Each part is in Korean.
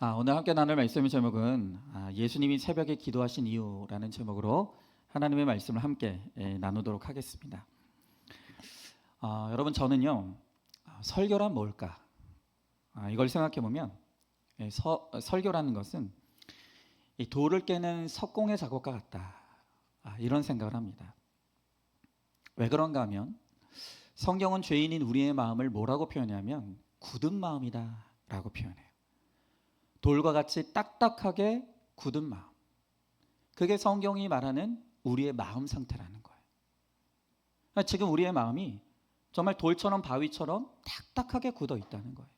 오늘 함께 나눌 말씀의 제목은 예수님이 새벽에 기도하신 이유라는 제목으로 하나님의 말씀을 함께 나누도록 하겠습니다. 여러분, 저는요, 설교란 뭘까? 이걸 생각해 보면 설교라는 것은 이 돌을 깨는 석공의 작업과 같다, 이런 생각을 합니다. 왜 그런가 하면 성경은 죄인인 우리의 마음을 뭐라고 표현하냐면 굳은 마음이다 라고 표현해요. 돌과 같이 딱딱하게 굳은 마음, 그게 성경이 말하는 우리의 마음 상태라는 거예요. 지금 우리의 마음이 정말 돌처럼 바위처럼 딱딱하게 굳어 있다는 거예요.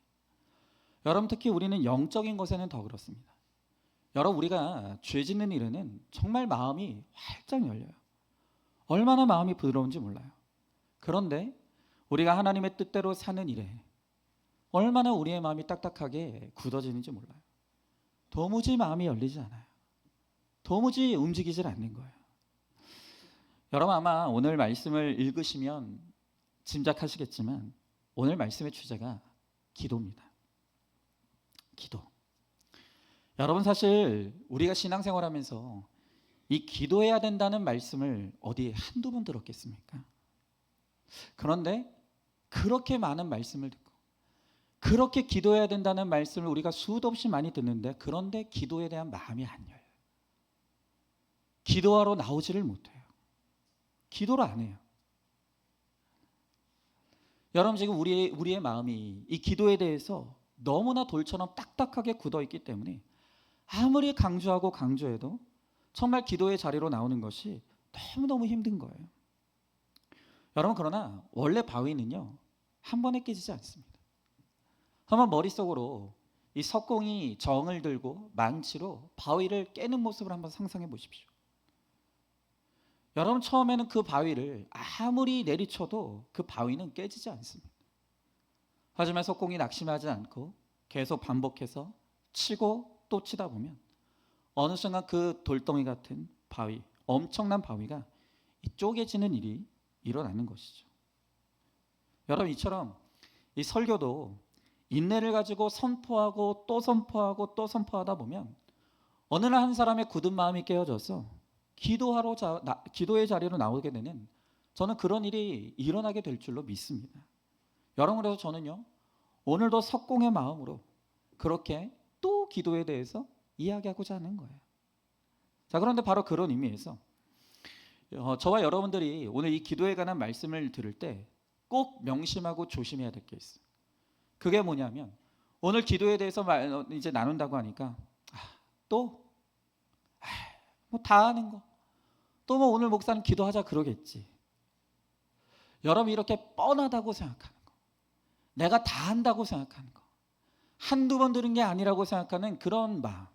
여러분, 특히 우리는 영적인 것에는 더 그렇습니다. 여러분, 우리가 죄 짓는 일에는 정말 마음이 활짝 열려요. 얼마나 마음이 부드러운지 몰라요. 그런데 우리가 하나님의 뜻대로 사는 일에 얼마나 우리의 마음이 딱딱하게 굳어지는지 몰라요. 도무지 마음이 열리지 않아요. 도무지 움직이질 않는 거예요. 여러분, 아마 오늘 말씀을 읽으시면 짐작하시겠지만 오늘 말씀의 주제가 기도입니다. 기도. 여러분, 사실 우리가 신앙생활하면서 이 기도해야 된다는 말씀을 어디 한두 번 들었겠습니까? 그런데 그렇게 많은 말씀을 듣고 그렇게 기도해야 된다는 말씀을 우리가 수도 없이 많이 듣는데, 그런데 기도에 대한 마음이 안 열려요. 기도하러 나오지를 못해요. 기도를 안 해요. 여러분, 지금 우리의 마음이 이 기도에 대해서 너무나 돌처럼 딱딱하게 굳어 있기 때문에 아무리 강조하고 강조해도 정말 기도의 자리로 나오는 것이 너무너무 힘든 거예요. 여러분, 그러나 원래 바위는요, 한 번에 깨지지 않습니다. 한번 머릿속으로 이 석공이 정을 들고 망치로 바위를 깨는 모습을 한번 상상해 보십시오. 여러분, 처음에는 그 바위를 아무리 내리쳐도 그 바위는 깨지지 않습니다. 하지만 석공이 낙심하지 않고 계속 반복해서 치고 또 치다 보면 어느 순간 그 돌덩이 같은 바위, 엄청난 바위가 쪼개지는 일이 일어나는 것이죠. 여러분, 이처럼 이 설교도 인내를 가지고 선포하고 또 선포하고 또 선포하다 보면 어느 날 한 사람의 굳은 마음이 깨어져서 기도의 자리로 나오게 되는, 저는 그런 일이 일어나게 될 줄로 믿습니다. 여러분, 그래서 저는요, 오늘도 석공의 마음으로 그렇게 또 기도에 대해서 이야기하고자 하는 거예요. 자, 그런데 바로 그런 의미에서 저와 여러분들이 오늘 이 기도에 관한 말씀을 들을 때 꼭 명심하고 조심해야 될 게 있어요. 그게 뭐냐면, 오늘 기도에 대해서 이제 나눈다고 하니까 또 뭐 다 아는 거, 또 뭐 오늘 목사는 기도하자 그러겠지. 여러분, 이렇게 뻔하다고 생각하는 거, 내가 다 한다고 생각하는 거, 한두 번 들은 게 아니라고 생각하는 그런 마음,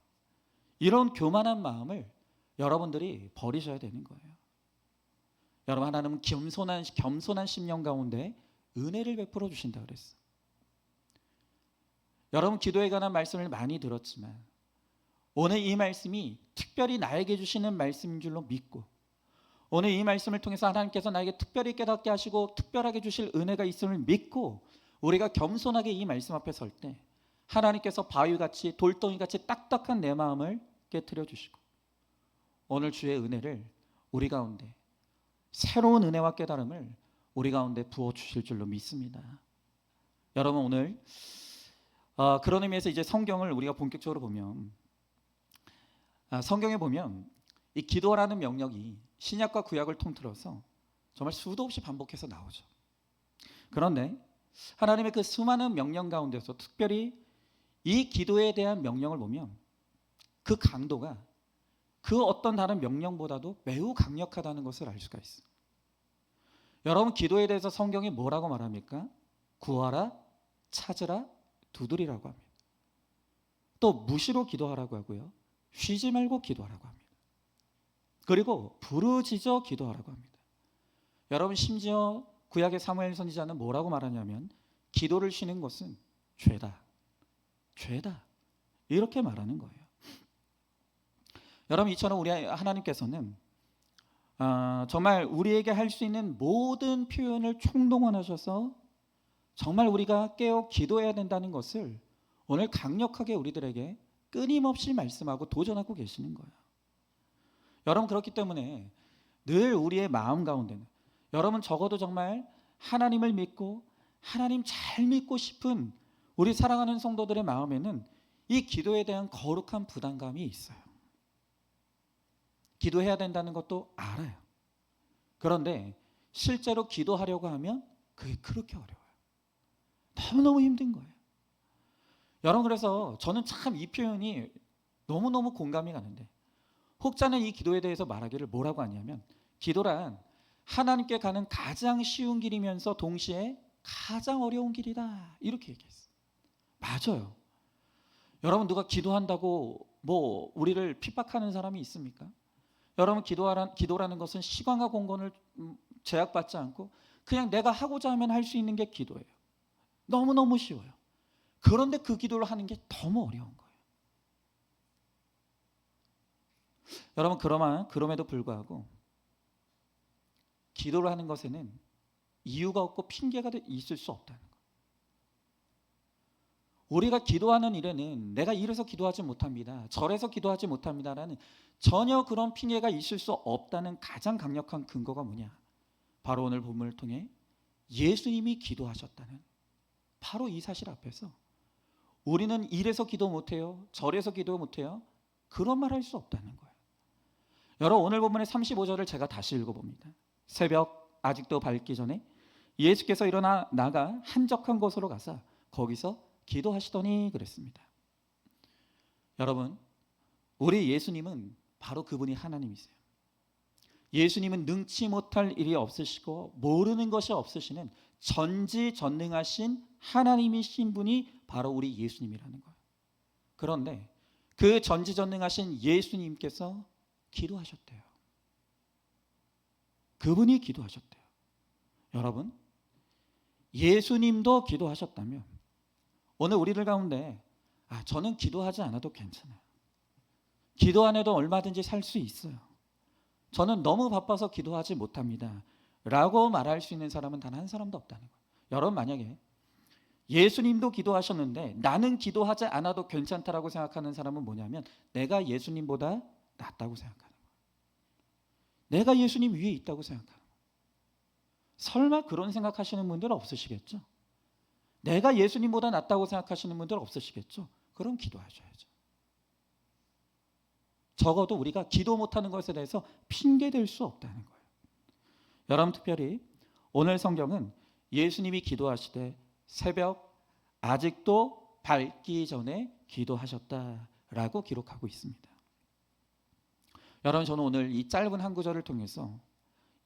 이런 교만한 마음을 여러분들이 버리셔야 되는 거예요. 여러분, 하나님은 겸손한 심령 가운데 은혜를 베풀어 주신다 그랬어요. 여러분, 기도에 관한 말씀을 많이 들었지만 오늘 이 말씀이 특별히 나에게 주시는 말씀인 줄로 믿고, 오늘 이 말씀을 통해서 하나님께서 나에게 특별히 깨닫게 하시고 특별하게 주실 은혜가 있음을 믿고 우리가 겸손하게 이 말씀 앞에 설 때 하나님께서 바위같이 돌덩이같이 딱딱한 내 마음을 깨트려 주시고 오늘 주의 은혜를 우리 가운데, 새로운 은혜와 깨달음을 우리 가운데 부어 주실 줄로 믿습니다. 여러분, 오늘 그런 의미에서 이제 성경을 우리가 본격적으로 보면, 성경에 보면 이 기도라는 명령이 신약과 구약을 통틀어서 정말 수도 없이 반복해서 나오죠. 그런데 하나님의 그 수많은 명령 가운데서 특별히 이 기도에 대한 명령을 보면 그 강도가 그 어떤 다른 명령보다도 매우 강력하다는 것을 알 수가 있어요. 여러분, 기도에 대해서 성경이 뭐라고 말합니까? 구하라, 찾으라, 두드리라고 합니다. 또 무시로 기도하라고 하고요, 쉬지 말고 기도하라고 합니다. 그리고 부르짖어 기도하라고 합니다. 여러분, 심지어 구약의 사무엘 선지자는 뭐라고 말하냐면 기도를 쉬는 것은 죄다, 죄다, 이렇게 말하는 거예요. 여러분, 이처럼 우리 하나님께서는 정말 우리에게 할 수 있는 모든 표현을 총동원하셔서 정말 우리가 깨어 기도해야 된다는 것을 오늘 강력하게 우리들에게 끊임없이 말씀하고 도전하고 계시는 거예요. 여러분, 그렇기 때문에 늘 우리의 마음 가운데는, 여러분 적어도 정말 하나님을 믿고 하나님 잘 믿고 싶은 우리 사랑하는 성도들의 마음에는 이 기도에 대한 거룩한 부담감이 있어요. 기도해야 된다는 것도 알아요. 그런데 실제로 기도하려고 하면 그게 그렇게 어려워요. 너무너무 힘든 거예요. 여러분, 그래서 저는 참 이 표현이 너무너무 공감이 가는데, 혹자는 이 기도에 대해서 말하기를 뭐라고 하냐면, 기도란 하나님께 가는 가장 쉬운 길이면서 동시에 가장 어려운 길이다, 이렇게 얘기했어요. 맞아요. 여러분, 누가 기도한다고 뭐 우리를 핍박하는 사람이 있습니까? 여러분, 기도라는 것은 시간과 공간을 제약받지 않고 그냥 내가 하고자 하면 할 수 있는 게 기도예요. 너무너무 쉬워요. 그런데 그 기도를 하는 게 너무 어려운 거예요. 여러분, 그럼에도 불구하고 기도를 하는 것에는 이유가 없고 핑계가 있을 수 없다는 거예요. 우리가 기도하는 일에는 내가 이래서 기도하지 못합니다, 저래서 기도하지 못합니다라는 전혀 그런 핑계가 있을 수 없다는 가장 강력한 근거가 뭐냐? 바로 오늘 본문을 통해 예수님이 기도하셨다는 바로 이 사실 앞에서 우리는 이래서 기도 못해요, 저래서 기도 못해요, 그런 말 할 수 없다는 거예요. 여러분, 오늘 본문의 35절을 제가 다시 읽어봅니다. 새벽 아직도 밝기 전에 예수께서 일어나 나가 한적한 곳으로 가서 거기서 기도하시더니 그랬습니다. 여러분, 우리 예수님은 바로 그분이 하나님이세요. 예수님은 능치 못할 일이 없으시고 모르는 것이 없으시는 전지전능하신 하나님이신 분이 바로 우리 예수님이라는 거예요. 그런데 그 전지전능하신 예수님께서 기도하셨대요. 그분이 기도하셨대요. 여러분, 예수님도 기도하셨다면 오늘 우리들 가운데 저는 기도하지 않아도 괜찮아요, 기도 안 해도 얼마든지 살 수 있어요, 저는 너무 바빠서 기도하지 못합니다 라고 말할 수 있는 사람은 단 한 사람도 없다는 거예요. 여러분, 만약에 예수님도 기도하셨는데 나는 기도하지 않아도 괜찮다라고 생각하는 사람은 뭐냐면 내가 예수님보다 낫다고 생각하는 거예요. 내가 예수님 위에 있다고 생각하는 거예요. 설마 그런 생각하시는 분들 없으시겠죠? 내가 예수님보다 낫다고 생각하시는 분들 없으시겠죠? 그럼 기도하셔야죠. 적어도 우리가 기도 못하는 것에 대해서 핑계댈 수 없다는 거예요. 여러분, 특별히 오늘 성경은 예수님이 기도하시되 새벽 아직도 밝기 전에 기도하셨다라고 기록하고 있습니다. 여러분, 저는 오늘 이 짧은 한 구절을 통해서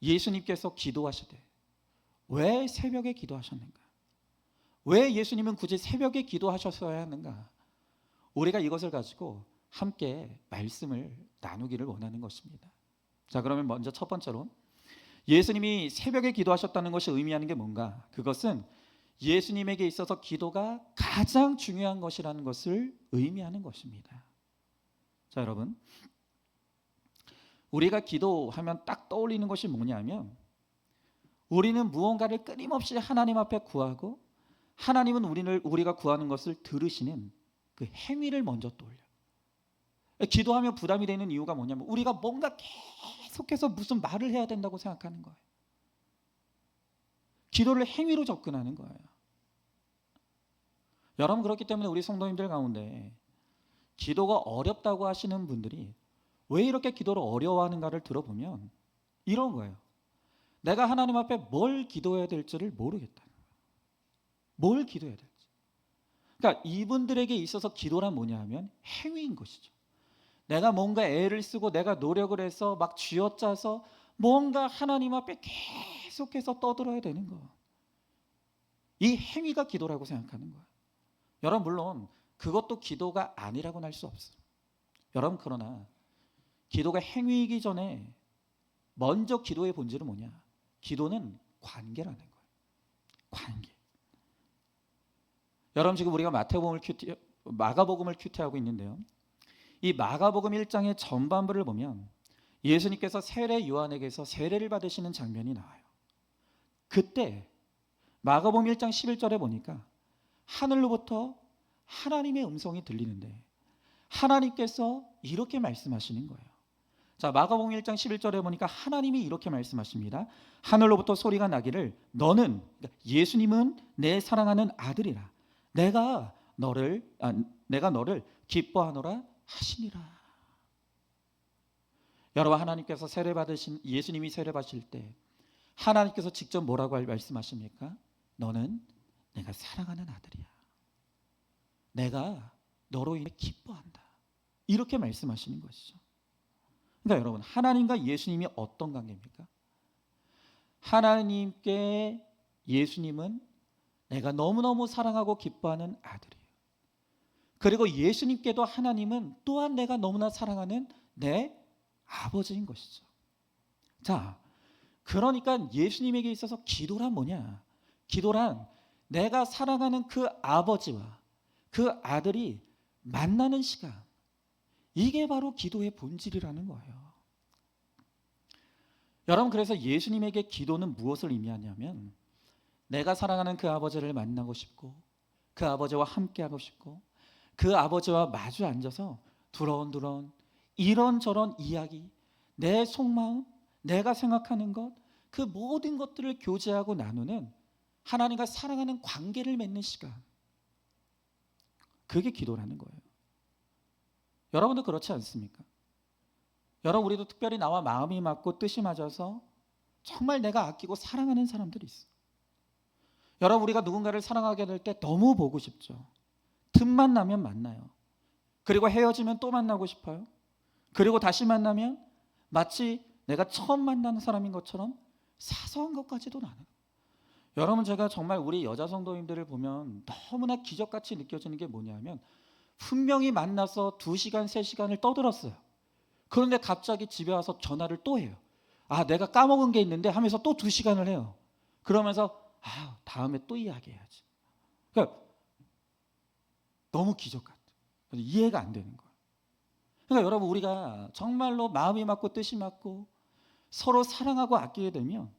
예수님께서 기도하시되 왜 새벽에 기도하셨는가, 왜 예수님은 굳이 새벽에 기도하셨어야 하는가, 우리가 이것을 가지고 함께 말씀을 나누기를 원하는 것입니다. 자, 그러면 먼저 첫 번째로 예수님이 새벽에 기도하셨다는 것이 의미하는 게 뭔가, 그것은 예수님에게 있어서 기도가 가장 중요한 것이라는 것을 의미하는 것입니다. 자, 여러분, 우리가 기도하면 딱 떠올리는 것이 뭐냐면 우리는 무언가를 끊임없이 하나님 앞에 구하고 하나님은 우리가 구하는 것을 들으시는 그 행위를 먼저 떠올려요. 기도하면 부담이 되는 이유가 뭐냐면 우리가 뭔가 계속해서 무슨 말을 해야 된다고 생각하는 거예요. 기도를 행위로 접근하는 거예요. 여러분, 그렇기 때문에 우리 성도님들 가운데 기도가 어렵다고 하시는 분들이 왜 이렇게 기도를 어려워하는가를 들어보면 이런 거예요. 내가 하나님 앞에 뭘 기도해야 될지를 모르겠다는 거예요. 뭘 기도해야 될지. 그러니까 이분들에게 있어서 기도란 뭐냐 하면 행위인 것이죠. 내가 뭔가 애를 쓰고 내가 노력을 해서 막 쥐어짜서 뭔가 하나님 앞에 계속해서 떠들어야 되는 거예요. 이 행위가 기도라고 생각하는 거예요. 여러분, 물론 그것도 기도가 아니라고는 할 수 없어요. 여러분, 그러나 기도가 행위이기 전에 먼저 기도의 본질은 뭐냐? 기도는 관계라는 거예요. 관계. 여러분, 지금 우리가 마가복음을 큐티하고 있는데요, 이 마가복음 1장의 전반부를 보면 예수님께서 세례 요한에게서 세례를 받으시는 장면이 나와요. 그때 마가복음 1장 11절에 보니까 하늘로부터 하나님의 음성이 들리는데 하나님께서 이렇게 말씀하시는 거예요. 자, 마가복음 1장 11절에 보니까 하나님이 이렇게 말씀하십니다. 하늘로부터 소리가 나기를 너는, 그러니까 예수님은 내 사랑하는 아들이라. 내가 너를 기뻐하노라 하시니라. 여러분, 하나님께서 예수님이 세례 받으실 때 하나님께서 직접 뭐라고 말씀하십니까? 너는 내가 사랑하는 아들이야. 내가 너로 인해 기뻐한다. 이렇게 말씀하시는 것이죠. 그러니까 여러분, 하나님과 예수님이 어떤 관계입니까? 하나님께 예수님은 내가 너무너무 사랑하고 기뻐하는 아들이에요. 그리고 예수님께도 하나님은 또한 내가 너무나 사랑하는 내 아버지인 것이죠. 자, 그러니까 예수님에게 있어서 기도란 뭐냐? 기도란 내가 사랑하는 그 아버지와 그 아들이 만나는 시간, 이게 바로 기도의 본질이라는 거예요. 여러분, 그래서 예수님에게 기도는 무엇을 의미하냐면 내가 사랑하는 그 아버지를 만나고 싶고 그 아버지와 함께하고 싶고 그 아버지와 마주 앉아서 두런두런 이런저런 이야기, 내 속마음, 내가 생각하는 것, 그 모든 것들을 교제하고 나누는 하나님과 사랑하는 관계를 맺는 시간, 그게 기도라는 거예요. 여러분도 그렇지 않습니까? 여러분, 우리도 특별히 나와 마음이 맞고 뜻이 맞아서 정말 내가 아끼고 사랑하는 사람들이 있어요. 여러분, 우리가 누군가를 사랑하게 될 때 너무 보고 싶죠. 틈만 나면 만나요. 그리고 헤어지면 또 만나고 싶어요. 그리고 다시 만나면 마치 내가 처음 만나는 사람인 것처럼 사소한 것까지도 나는. 여러분, 제가 정말 우리 여자 성도님들을 보면 너무나 기적같이 느껴지는 게 뭐냐면 분명히 만나서 2시간, 3시간을 떠들었어요. 그런데 갑자기 집에 와서 전화를 또 해요. 아, 내가 까먹은 게 있는데 하면서 또 2시간을 해요. 그러면서 다음에 또 이야기해야지. 그러니까 너무 기적 같아요. 이해가 안 되는 거예요. 그러니까 여러분, 우리가 정말로 마음이 맞고 뜻이 맞고 서로 사랑하고 아끼게 되면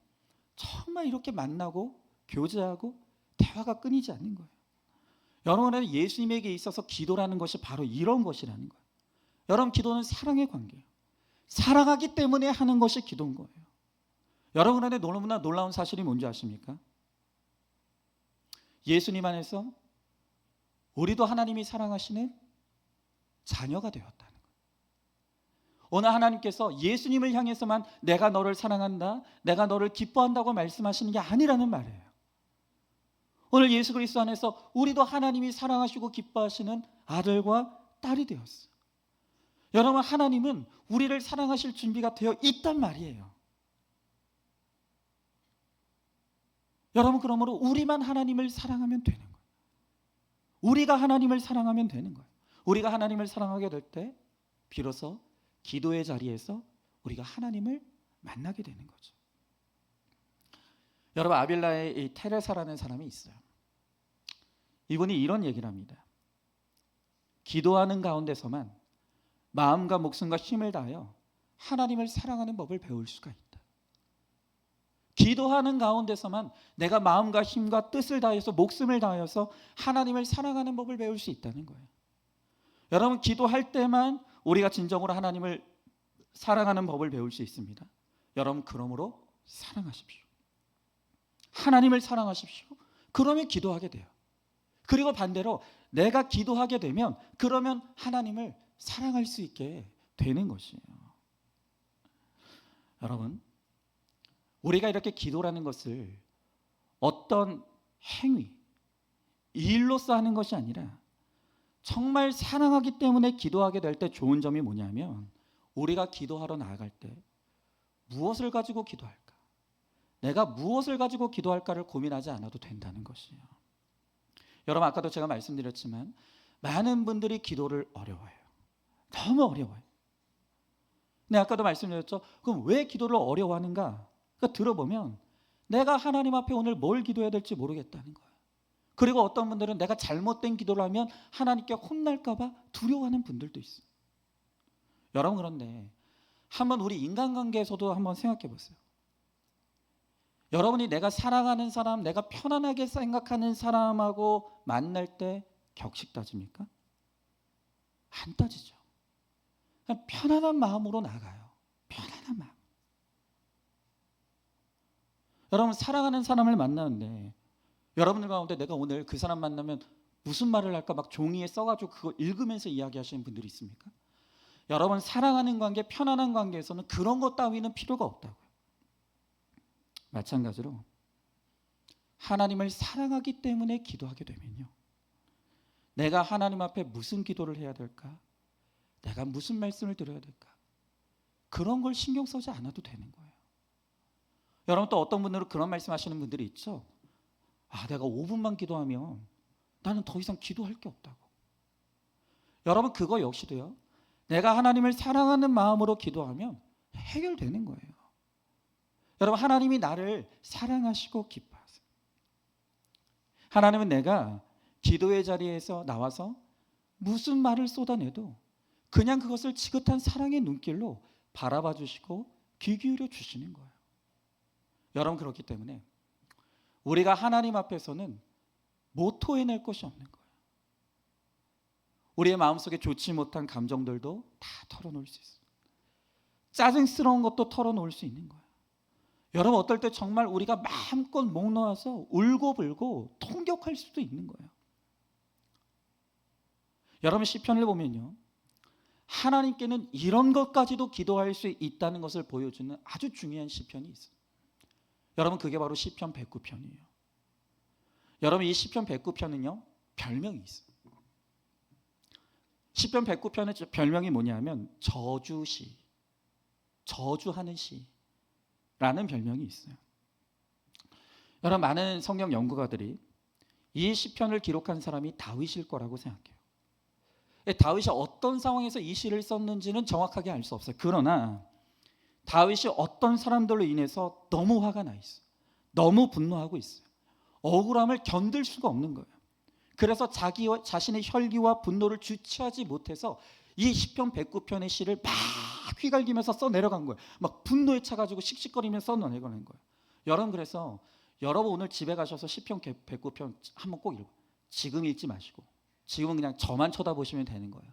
정말 이렇게 만나고 교제하고 대화가 끊이지 않는 거예요. 여러분은 예수님에게 있어서 기도라는 것이 바로 이런 것이라는 거예요. 여러분, 기도는 사랑의 관계예요. 사랑하기 때문에 하는 것이 기도인 거예요. 여러분 안에 너무나 놀라운 사실이 뭔지 아십니까? 예수님 안에서 우리도 하나님이 사랑하시는 자녀가 되었다는 거예요. 오늘 하나님께서 예수님을 향해서만 내가 너를 사랑한다, 내가 너를 기뻐한다고 말씀하시는 게 아니라는 말이에요. 오늘 예수 그리스도 안에서 우리도 하나님이 사랑하시고 기뻐하시는 아들과 딸이 되었어요. 여러분, 하나님은 우리를 사랑하실 준비가 되어 있단 말이에요. 여러분, 그러므로 우리만 하나님을 사랑하면 되는 거예요. 우리가 하나님을 사랑하면 되는 거예요. 우리가 하나님을 사랑하게 될 때 비로소 기도의 자리에서 우리가 하나님을 만나게 되는 거죠. 여러분, 아빌라에 이 테레사라는 사람이 있어요. 이분이 이런 얘기를 합니다. 기도하는 가운데서만 마음과 목숨과 힘을 다하여 하나님을 사랑하는 법을 배울 수가 있다. 기도하는 가운데서만 내가 마음과 힘과 뜻을 다해서 목숨을 다하여서 하나님을 사랑하는 법을 배울 수 있다는 거예요. 여러분, 기도할 때만 우리가 진정으로 하나님을 사랑하는 법을 배울 수 있습니다. 여러분, 그러므로 사랑하십시오. 하나님을 사랑하십시오. 그러면 기도하게 돼요. 그리고 반대로 내가 기도하게 되면 그러면 하나님을 사랑할 수 있게 되는 것이에요. 여러분, 우리가 이렇게 기도라는 것을 어떤 행위, 일로서 하는 것이 아니라 정말 사랑하기 때문에 기도하게 될 때 좋은 점이 뭐냐면 우리가 기도하러 나아갈 때 무엇을 가지고 기도할까? 내가 무엇을 가지고 기도할까를 고민하지 않아도 된다는 것이에요. 여러분, 아까도 제가 말씀드렸지만 많은 분들이 기도를 어려워해요. 너무 어려워요. 근데 아까도 말씀드렸죠. 그럼 왜 기도를 어려워하는가? 그러니까 들어보면 내가 하나님 앞에 오늘 뭘 기도해야 될지 모르겠다는 거예요. 그리고 어떤 분들은 내가 잘못된 기도를 하면 하나님께 혼날까 봐 두려워하는 분들도 있어요. 여러분, 그런데 한번 우리 인간관계에서도 한번 생각해 보세요. 여러분이 내가 사랑하는 사람, 내가 편안하게 생각하는 사람하고 만날 때 격식 따집니까? 안 따지죠. 그냥 편안한 마음으로 나가요. 편안한 마음. 여러분, 사랑하는 사람을 만나는데 여러분들 가운데 내가 오늘 그 사람 만나면 무슨 말을 할까 막 종이에 써가지고 그거 읽으면서 이야기하시는 분들이 있습니까? 여러분, 사랑하는 관계, 편안한 관계에서는 그런 것 따위는 필요가 없다고요. 마찬가지로 하나님을 사랑하기 때문에 기도하게 되면요, 내가 하나님 앞에 무슨 기도를 해야 될까? 내가 무슨 말씀을 드려야 될까? 그런 걸 신경 쓰지 않아도 되는 거예요. 여러분, 또 어떤 분들은 그런 말씀하시는 분들이 있죠. 내가 5분만 기도하면 나는 더 이상 기도할 게 없다고. 여러분, 그거 역시도요, 내가 하나님을 사랑하는 마음으로 기도하면 해결되는 거예요. 여러분, 하나님이 나를 사랑하시고 기뻐하세요. 하나님은 내가 기도의 자리에서 나와서 무슨 말을 쏟아내도 그냥 그것을 지긋한 사랑의 눈길로 바라봐 주시고 귀 기울여 주시는 거예요. 여러분, 그렇기 때문에 우리가 하나님 앞에서는 못 토해낼 것이 없는 거예요. 우리의 마음속에 좋지 못한 감정들도 다 털어놓을 수 있어요. 짜증스러운 것도 털어놓을 수 있는 거예요. 여러분, 어떨 때 정말 우리가 마음껏 목 놓아서 울고불고 통곡할 수도 있는 거예요. 여러분, 시편을 보면요, 하나님께는 이런 것까지도 기도할 수 있다는 것을 보여주는 아주 중요한 시편이 있어요. 여러분, 그게 바로 시편 109편이에요. 여러분, 이 시편 109편은요 별명이 있어요. 시편 109편의 별명이 뭐냐면 저주시, 저주하는 시라는 별명이 있어요. 여러분, 많은 성경 연구가들이 이 시편을 기록한 사람이 다윗일 거라고 생각해요. 다윗이 어떤 상황에서 이 시를 썼는지는 정확하게 알 수 없어요. 그러나 다윗이 어떤 사람들로 인해서 너무 화가 나 있어요. 너무 분노하고 있어요. 억울함을 견딜 수가 없는 거예요. 그래서 자신의 혈기와 분노를 주체하지 못해서 이 시편 109편의 시를 막 휘갈기면서 써내려간 거예요. 막 분노에 차가지고 씩씩거리면서 써내려가는 거예요. 여러분, 그래서 여러분 오늘 집에 가셔서 시편 109편 한번 꼭 읽어요. 지금 읽지 마시고 지금은 그냥 저만 쳐다보시면 되는 거예요.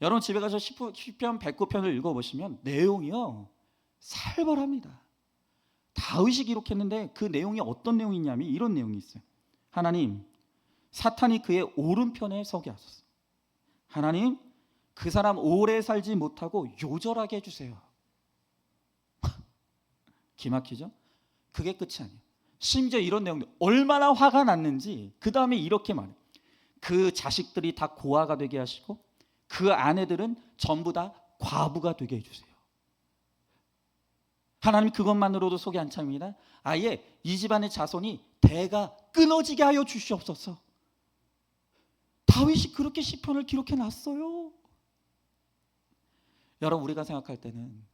여러분, 집에 가서 시편 109편을 읽어보시면 내용이요 살벌합니다. 다윗이 기록했는데 그 내용이 어떤 내용이냐면 이런 내용이 있어요. 하나님, 사탄이 그의 오른편에 서게 하소서. 하나님, 그 사람 오래 살지 못하고 요절하게 해주세요. 기막히죠? 그게 끝이 아니에요. 심지어 이런 내용들, 얼마나 화가 났는지 그 다음에 이렇게 말해요. 그 자식들이 다 고아가 되게 하시고 그 아내들은 전부 다 과부가 되게 해주세요. 하나님, 그것만으로도 속이 안 차입니다. 아예 이 집안의 자손이 대가 끊어지게 하여 주시옵소서. 다윗이 그렇게 시편을 기록해 놨어요. 여러분, 우리가 생각할 때는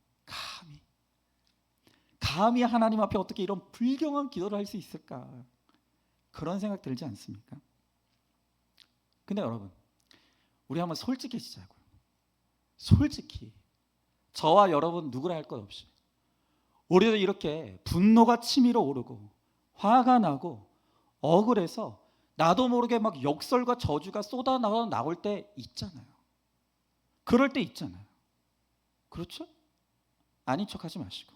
감히 하나님 앞에 어떻게 이런 불경한 기도를 할 수 있을까, 그런 생각 들지 않습니까? 근데 여러분, 우리 한번 솔직해지자고요. 솔직히 저와 여러분 누구라 할 것 없이 우리도 이렇게 분노가 치밀어 오르고 화가 나고 억울해서 나도 모르게 막 역설과 저주가 나올 때 있잖아요. 그럴 때 있잖아요. 그렇죠? 아닌 척하지 마시고,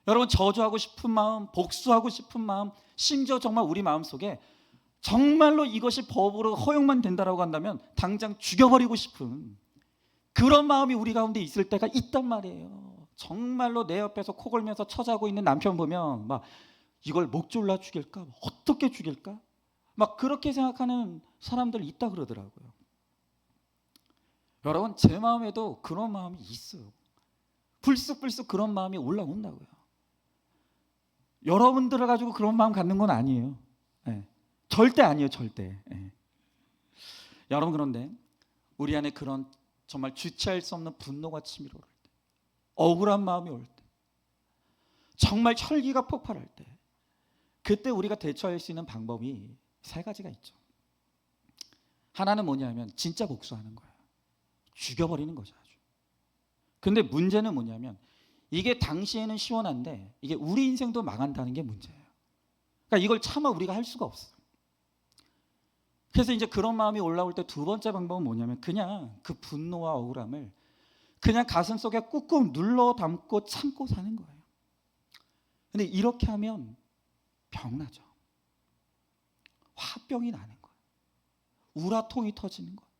여러분, 저주하고 싶은 마음, 복수하고 싶은 마음, 심지어 정말 우리 마음속에 정말로 이것이 법으로 허용만 된다라고 한다면 당장 죽여버리고 싶은 그런 마음이 우리 가운데 있을 때가 있단 말이에요. 정말로 내 옆에서 코 골면서 처자고 있는 남편 보면 막 이걸 목 졸라 죽일까? 어떻게 죽일까? 막 그렇게 생각하는 사람들 있다 그러더라고요. 여러분, 제 마음에도 그런 마음이 있어요. 불쑥불쑥 그런 마음이 올라온다고요. 여러분들을 가지고 그런 마음 갖는 건 아니에요. 네. 절대 아니에요. 절대. 네. 여러분, 그런데 우리 안에 그런 정말 주체할 수 없는 분노가 치밀어 오를 때, 억울한 마음이 올 때, 정말 혈기가 폭발할 때, 그때 우리가 대처할 수 있는 방법이 세 가지가 있죠. 하나는 뭐냐면 진짜 복수하는 거예요. 죽여버리는 거죠. 아주. 근데 문제는 뭐냐면 이게 당시에는 시원한데 이게 우리 인생도 망한다는 게 문제예요. 그러니까 이걸 차마 우리가 할 수가 없어요. 그래서 이제 그런 마음이 올라올 때 두 번째 방법은 뭐냐면 그냥 그 분노와 억울함을 그냥 가슴 속에 꾹꾹 눌러 담고 참고 사는 거예요. 근데 이렇게 하면 병나죠. 화병이 나는 거예요. 우라통이 터지는 거예요.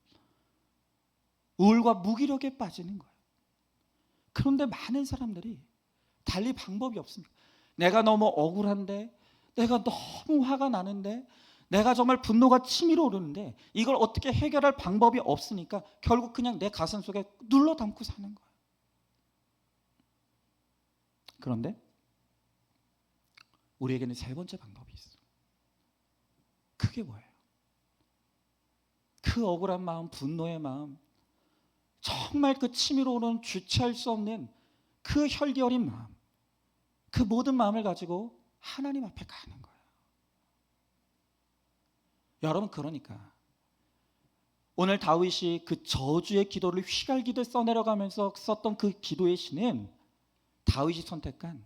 우울과 무기력에 빠지는 거예요. 그런데 많은 사람들이 달리 방법이 없습니다. 내가 너무 억울한데, 내가 너무 화가 나는데, 내가 정말 분노가 치밀어 오르는데 이걸 어떻게 해결할 방법이 없으니까 결국 그냥 내 가슴 속에 눌러 담고 사는 거예요. 그런데 우리에게는 세 번째 방법이 있어요. 그게 뭐예요? 그 억울한 마음, 분노의 마음, 정말 그 치밀어 오르는 주체할 수 없는 그 혈기어린 마음, 그 모든 마음을 가지고 하나님 앞에 가는 거예요. 여러분, 그러니까 오늘 다윗이 그 저주의 기도를 휘갈기듯 써내려가면서 썼던 그 기도의 시는 다윗이 선택한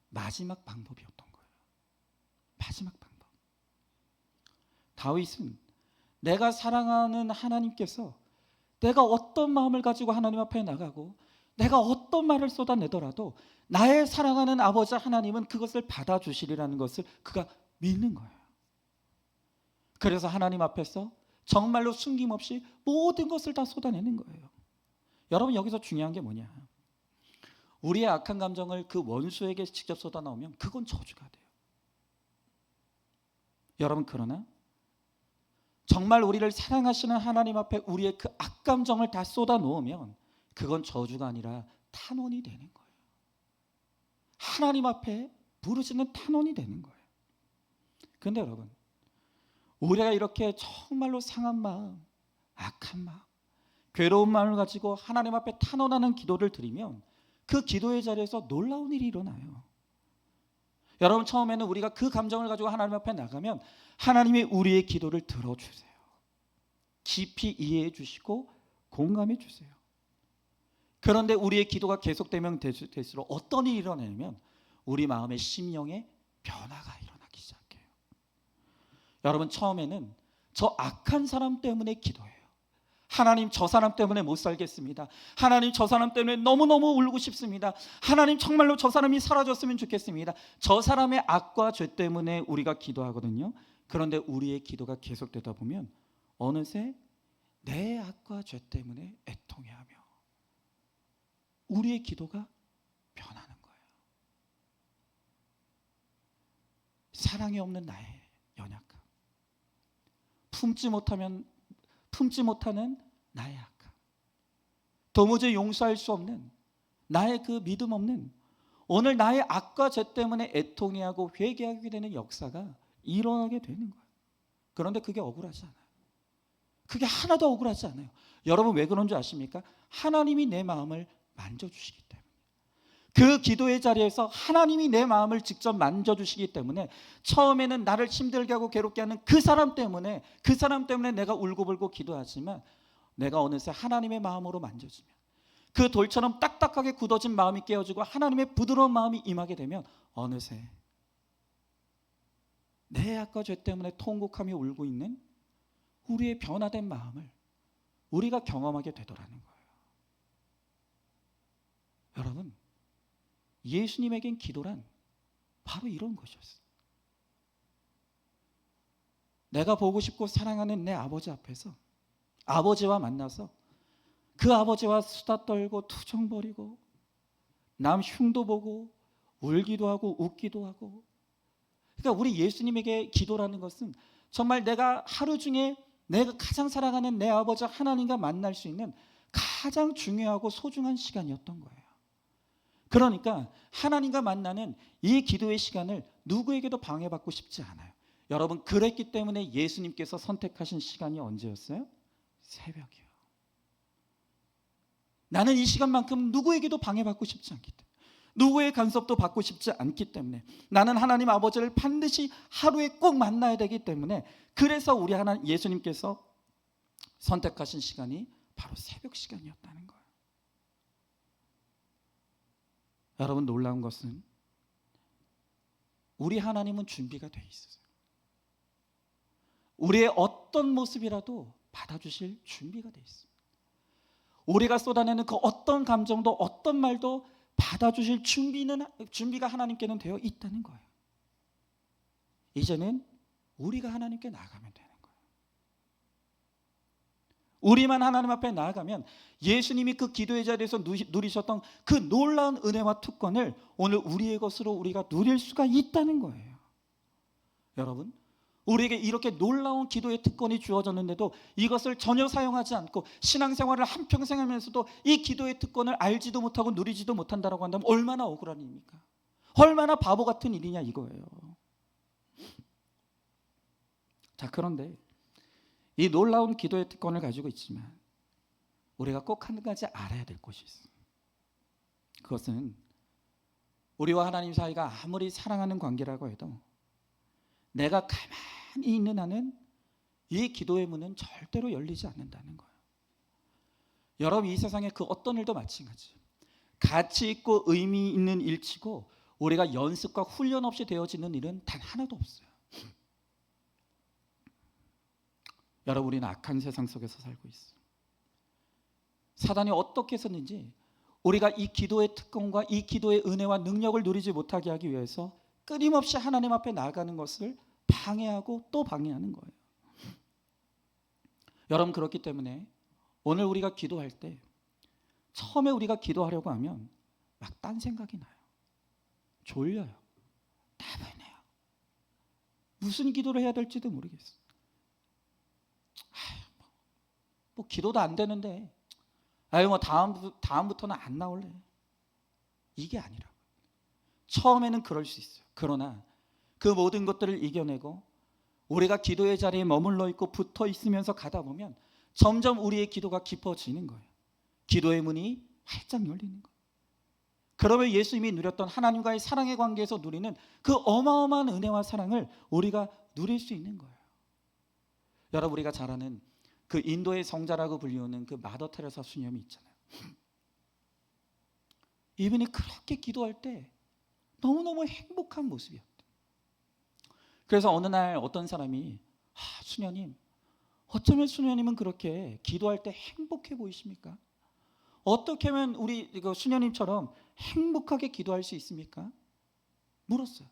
마지막 방법이었던 거예요. 마지막 방법. 다윗은 내가 사랑하는 하나님께서 내가 어떤 마음을 가지고 하나님 앞에 나가고 내가 어떤 말을 쏟아내더라도 나의 사랑하는 아버지 하나님은 그것을 받아주시리라는 것을 그가 믿는 거예요. 그래서 하나님 앞에서 정말로 숨김없이 모든 것을 다 쏟아내는 거예요. 여러분, 여기서 중요한 게 뭐냐? 우리의 악한 감정을 그 원수에게 직접 쏟아넣으면 그건 저주가 돼요. 여러분, 그러나 정말 우리를 사랑하시는 하나님 앞에 우리의 그 악감정을 다 쏟아놓으면 그건 저주가 아니라 탄원이 되는 거예요. 하나님 앞에 부르짖는 탄원이 되는 거예요. 그런데 여러분, 우리가 이렇게 정말로 상한 마음, 악한 마음, 괴로운 마음을 가지고 하나님 앞에 탄원하는 기도를 드리면 그 기도의 자리에서 놀라운 일이 일어나요. 여러분, 처음에는 우리가 그 감정을 가지고 하나님 앞에 나가면 하나님이 우리의 기도를 들어주세요. 깊이 이해해 주시고 공감해 주세요. 그런데 우리의 기도가 계속되면 될수록 어떤 일이 일어나냐면 우리 마음의 심령에 변화가 일어나기 시작해요. 여러분, 처음에는 저 악한 사람 때문에 기도해요. 하나님, 저 사람 때문에 못 살겠습니다. 하나님, 저 사람 때문에 너무너무 울고 싶습니다. 하나님, 정말로 저 사람이 사라졌으면 좋겠습니다. 저 사람의 악과 죄 때문에 우리가 기도하거든요. 그런데 우리의 기도가 계속되다 보면 어느새 내 악과 죄 때문에 애통해하며 우리의 기도가 변하는 거예요. 사랑이 없는 나의 연약함, 품지 못하는 나의 악함, 도무지 용서할 수 없는 나의 그 믿음 없는 오늘 나의 악과 죄 때문에 애통해하고 회개하게 되는 역사가 일어나게 되는 거예요. 그런데 그게 억울하지 않아요. 그게 하나도 억울하지 않아요. 여러분, 왜 그런 줄 아십니까? 하나님이 내 마음을 만져주시기 때문에. 그 기도의 자리에서 하나님이 내 마음을 직접 만져주시기 때문에 처음에는 나를 힘들게 하고 괴롭게 하는 그 사람 때문에 내가 울고불고 기도하지만 내가 어느새 하나님의 마음으로 만져지면 그 돌처럼 딱딱하게 굳어진 마음이 깨어지고 하나님의 부드러운 마음이 임하게 되면 어느새 내 악과 죄 때문에 통곡하며 울고 있는 우리의 변화된 마음을 우리가 경험하게 되더라는 거예요. 여러분, 예수님에겐 기도란 바로 이런 것이었어요. 내가 보고 싶고 사랑하는 내 아버지 앞에서 아버지와 만나서 그 아버지와 수다 떨고 투정 벌이고 남 흉도 보고 울기도 하고 웃기도 하고. 그러니까 우리 예수님에게 기도라는 것은 정말 내가 하루 중에 내가 가장 사랑하는 내 아버지 하나님과 만날 수 있는 가장 중요하고 소중한 시간이었던 거예요. 그러니까 하나님과 만나는 이 기도의 시간을 누구에게도 방해받고 싶지 않아요. 여러분, 그랬기 때문에 예수님께서 선택하신 시간이 언제였어요? 새벽이요. 나는 이 시간만큼 누구에게도 방해받고 싶지 않기 때문에, 누구의 간섭도 받고 싶지 않기 때문에, 나는 하나님 아버지를 반드시 하루에 꼭 만나야 되기 때문에, 그래서 우리 예수님께서 선택하신 시간이 바로 새벽 시간이었다는 거예요. 여러분, 놀라운 것은 우리 하나님은 준비가 돼 있어요. 우리의 어떤 모습이라도 받아주실 준비가 돼 있습니다. 우리가 쏟아내는 그 어떤 감정도 어떤 말도 받아주실 준비가 하나님께는 되어 있다는 거예요. 이제는 우리가 하나님께 나아가면 되는 거예요. 우리만 하나님 앞에 나아가면 예수님이 그 기도의 자리에서 누리셨던 그 놀라운 은혜와 특권을 오늘 우리의 것으로 우리가 누릴 수가 있다는 거예요. 여러분, 우리에게 이렇게 놀라운 기도의 특권이 주어졌는데도 이것을 전혀 사용하지 않고 신앙생활을 한평생 하면서도 이 기도의 특권을 알지도 못하고 누리지도 못한다고 한다면 얼마나 억울한 일입니까? 얼마나 바보 같은 일이냐 이거예요. 자, 그런데 이 놀라운 기도의 특권을 가지고 있지만 우리가 꼭 한 가지 알아야 될 것이 있어요. 그것은 우리와 하나님 사이가 아무리 사랑하는 관계라고 해도 내가 가만히 있는 한은 이 기도의 문은 절대로 열리지 않는다는 거예요. 여러분, 이 세상의 그 어떤 일도 마찬가지예요. 가치 있고 의미 있는 일치고 우리가 연습과 훈련 없이 되어지는 일은 단 하나도 없어요. 여러분, 우리는 악한 세상 속에서 살고 있어요. 사단이 어떻게 했었는지 우리가 이 기도의 특권과 이 기도의 은혜와 능력을 누리지 못하게 하기 위해서 끊임없이 하나님 앞에 나아가는 것을 방해하고 또 방해하는 거예요. 여러분, 그렇기 때문에 오늘 우리가 기도할 때 처음에 우리가 기도하려고 하면 막 딴 생각이 나요. 졸려요. 답답해요. 무슨 기도를 해야 될지도 모르겠어요. 뭐 기도도 안 되는데 뭐 다음부터는 안 나올래. 이게 아니라 처음에는 그럴 수 있어요. 그러나 그 모든 것들을 이겨내고 우리가 기도의 자리에 머물러 있고 붙어 있으면서 가다 보면 점점 우리의 기도가 깊어지는 거예요. 기도의 문이 활짝 열리는 거예요. 그러면 예수님이 누렸던 하나님과의 사랑의 관계에서 누리는 그 어마어마한 은혜와 사랑을 우리가 누릴 수 있는 거예요. 여러분, 우리가 잘 아는 그 인도의 성자라고 불리우는 그 마더 테레사 수녀이 있잖아요. 이분이 그렇게 기도할 때 너무너무 행복한 모습이었대요. 그래서 어느 날 어떤 사람이 수녀님, 어쩌면 수녀님은 그렇게 기도할 때 행복해 보이십니까? 어떻게 하면 우리 수녀님처럼 행복하게 기도할 수 있습니까? 물었어요.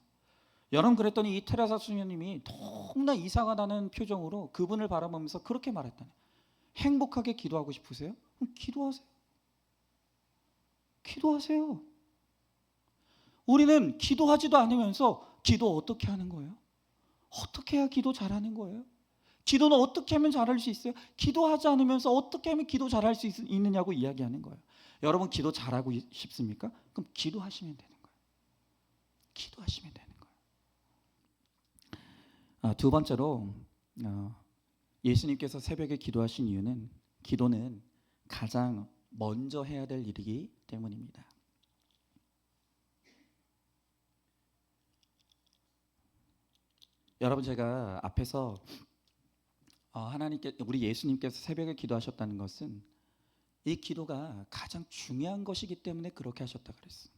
여러분, 그랬더니 이 테레사 수녀님이 너무나 이상하다는 표정으로 그분을 바라보면서 그렇게 말했다네. 행복하게 기도하고 싶으세요? 그럼 기도하세요. 기도하세요. 우리는 기도하지도 않으면서 기도 어떻게 하는 거예요? 어떻게 해야 기도 잘하는 거예요? 기도는 어떻게 하면 잘할 수 있어요? 기도하지 않으면서 어떻게 하면 기도 잘할 수 있느냐고 이야기하는 거예요. 여러분, 기도 잘하고 싶습니까? 그럼 기도하시면 되는 거예요. 기도하시면 되는 거예요. 두 번째로 예수님께서 새벽에 기도하신 이유는 기도는 가장 먼저 해야 될 일이기 때문입니다. 여러분, 제가 앞에서 우리 예수님께서 새벽에 기도하셨다는 것은 이 기도가 가장 중요한 것이기 때문에 그렇게 하셨다 그랬어요.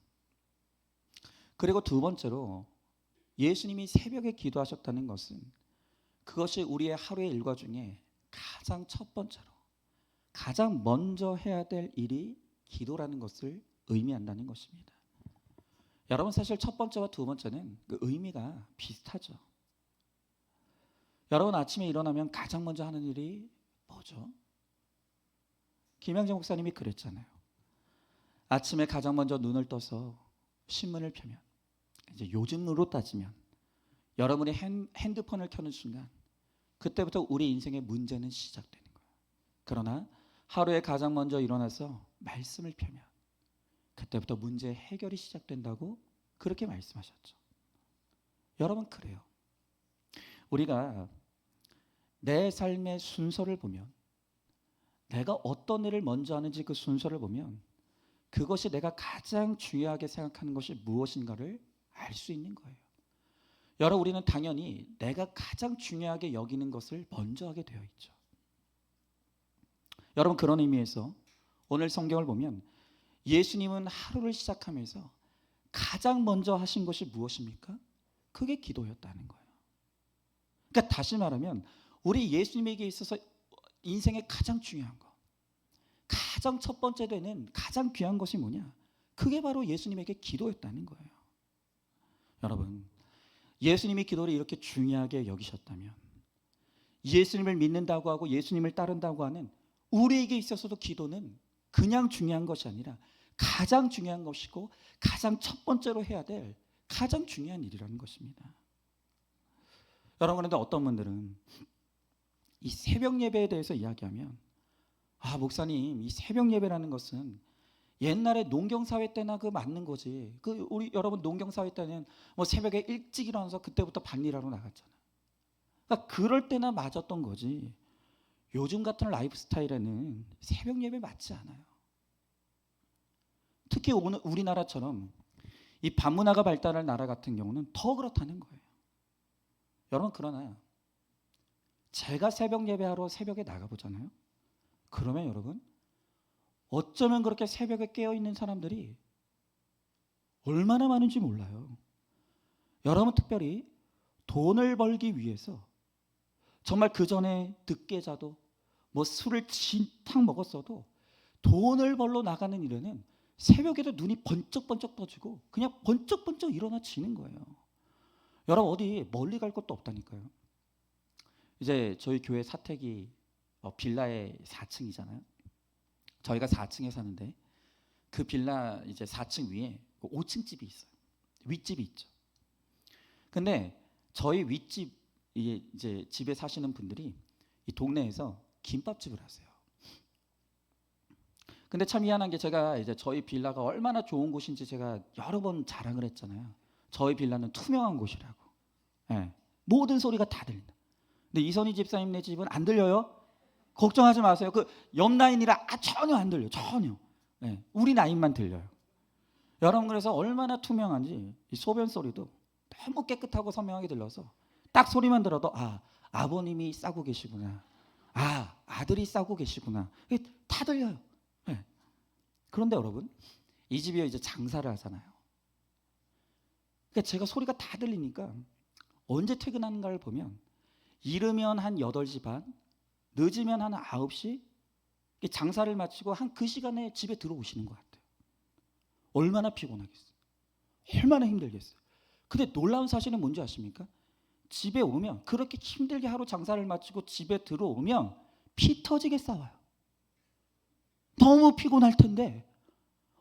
그리고 두 번째로 예수님이 새벽에 기도하셨다는 것은 그것이 우리의 하루의 일과 중에 가장 첫 번째로 가장 먼저 해야 될 일이 기도라는 것을 의미한다는 것입니다. 여러분, 사실 첫 번째와 두 번째는 그 의미가 비슷하죠. 여러분, 아침에 일어나면 가장 먼저 하는 일이 뭐죠? 김양재 목사님이 그랬잖아요. 아침에 가장 먼저 눈을 떠서 신문을 펴면, 이제 요즘으로 따지면 여러분이 핸드폰을 켜는 순간 그때부터 우리 인생의 문제는 시작되는 거예요. 그러나 하루에 가장 먼저 일어나서 말씀을 펴면 그때부터 문제의 해결이 시작된다고 그렇게 말씀하셨죠. 여러분, 그래요. 우리가 내 삶의 순서를 보면, 내가 어떤 일을 먼저 하는지 그 순서를 보면 그것이 내가 가장 중요하게 생각하는 것이 무엇인가를 알 수 있는 거예요. 여러분, 우리는 당연히 내가 가장 중요하게 여기는 것을 먼저 하게 되어 있죠. 여러분, 그런 의미에서 오늘 성경을 보면 예수님은 하루를 시작하면서 가장 먼저 하신 것이 무엇입니까? 그게 기도였다는 거예요. 그러니까 다시 말하면 우리 예수님에게 있어서 인생의 가장 중요한 거, 가장 첫 번째 되는 가장 귀한 것이 뭐냐? 그게 바로 예수님에게 기도였다는 거예요. 여러분, 예수님이 기도를 이렇게 중요하게 여기셨다면, 예수님을 믿는다고 하고 예수님을 따른다고 하는 우리에게 있어서도 기도는 그냥 중요한 것이 아니라 가장 중요한 것이고 가장 첫 번째로 해야 될 가장 중요한 일이라는 것입니다. 여러분, 그런데 어떤 분들은 이 새벽 예배에 대해서 이야기하면, 아, 목사님, 이 새벽 예배라는 것은 옛날에 농경사회 때나 그 맞는 거지. 그 우리 여러분 농경사회 때는 뭐 새벽에 일찍 일어나서 그때부터 밭일하러 나갔잖아. 그러니까 그럴 때나 맞았던 거지. 요즘 같은 라이프 스타일에는 새벽 예배 맞지 않아요. 특히 오늘 우리나라처럼 이 밤문화가 발달한 나라 같은 경우는 더 그렇다는 거예요. 여러분, 그러나 제가 새벽 예배하러 새벽에 나가보잖아요. 그러면 여러분, 어쩌면 그렇게 새벽에 깨어있는 사람들이 얼마나 많은지 몰라요. 여러분, 특별히 돈을 벌기 위해서 정말 그 전에 늦게 자도 뭐 술을 진탕 먹었어도 돈을 벌러 나가는 일에는 새벽에도 눈이 번쩍번쩍 떠지고 그냥 번쩍번쩍 일어나지는 거예요. 여러분, 어디 멀리 갈 것도 없다니까요. 이제 저희 교회 사택이 빌라의 4층이잖아요. 저희가 4층에 사는데 그 빌라 이제 4층 위에 5층 집이 있어요. 윗집이 있죠. 근데 저희 윗집 이제 집에 사시는 분들이 이 동네에서 김밥집을 하세요. 근데 참 희한한 게, 제가 이제 저희 빌라가 얼마나 좋은 곳인지 제가 여러 번 자랑을 했잖아요. 저희 빌라는 투명한 곳이라고. 네. 모든 소리가 다 들린다. 근데 이선희 집사님네 집은 안 들려요? 걱정하지 마세요. 그 옆 라인이라 전혀 안 들려요. 전혀. 네. 우리 라인만 들려요. 여러분, 그래서 얼마나 투명한지 이 소변 소리도 너무 깨끗하고 선명하게 들려서 딱 소리만 들어도, 아, 아버님이 싸고 계시구나. 아, 아들이 싸고 계시구나. 이게 다 들려요. 네. 그런데 여러분, 이 집이 이제 장사를 하잖아요. 그러니까 제가 소리가 다 들리니까 언제 퇴근하는가를 보면 이르면 한 8시 반, 늦으면 한 9시, 장사를 마치고 한 그 시간에 집에 들어오시는 것 같아요. 얼마나 피곤하겠어요. 얼마나 힘들겠어요. 근데 놀라운 사실은 뭔지 아십니까? 집에 오면, 그렇게 힘들게 하루 장사를 마치고 집에 들어오면 피 터지게 싸워요. 너무 피곤할 텐데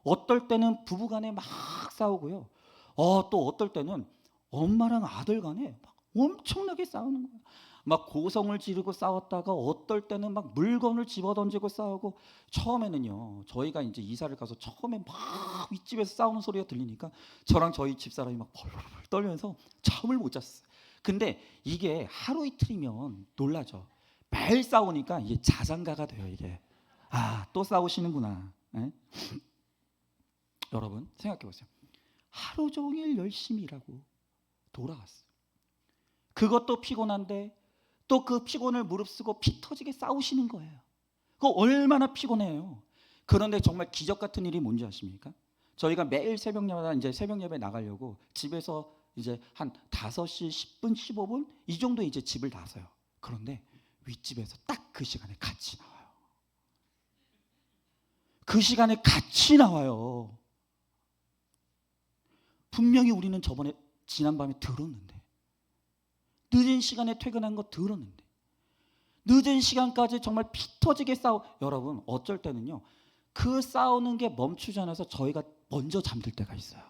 어떨 때는 부부간에 막 싸우고요. 또 어떨 때는 엄마랑 아들 간에 막 엄청나게 싸우는 거예요. 막 고성을 지르고 싸웠다가 어떨 때는 막 물건을 집어던지고 싸우고, 처음에는요, 저희가 이제 이사를 가서 처음에 막 윗집에서 싸우는 소리가 들리니까 저랑 저희 집사람이 막 벌벌 떨면서 잠을 못 잤어요. 근데 이게 하루 이틀이면 놀라죠. 매일 싸우니까 이게 자장가가 돼요. 이게, 아, 또 싸우시는구나. 네? 여러분, 생각해 보세요. 하루 종일 열심히 일하고 돌아왔어요. 그것도 피곤한데 또 그 피곤을 무릅쓰고 피 터지게 싸우시는 거예요. 그거 얼마나 피곤해요. 그런데 정말 기적 같은 일이 뭔지 아십니까? 저희가 매일 새벽마다 이제 새벽 예배 나가려고 집에서 이제 한 5시 10분, 15분 이 정도 이제 집을 나서요. 그런데 윗집에서 딱 그 시간에 같이 나와요. 그 시간에 같이 나와요. 분명히 우리는 지난밤에 들었는데, 늦은 시간에 퇴근한 거 들었는데, 늦은 시간까지 정말 피 터지게 여러분, 어쩔 때는요, 그 싸우는 게 멈추지 않아서 저희가 먼저 잠들 때가 있어요.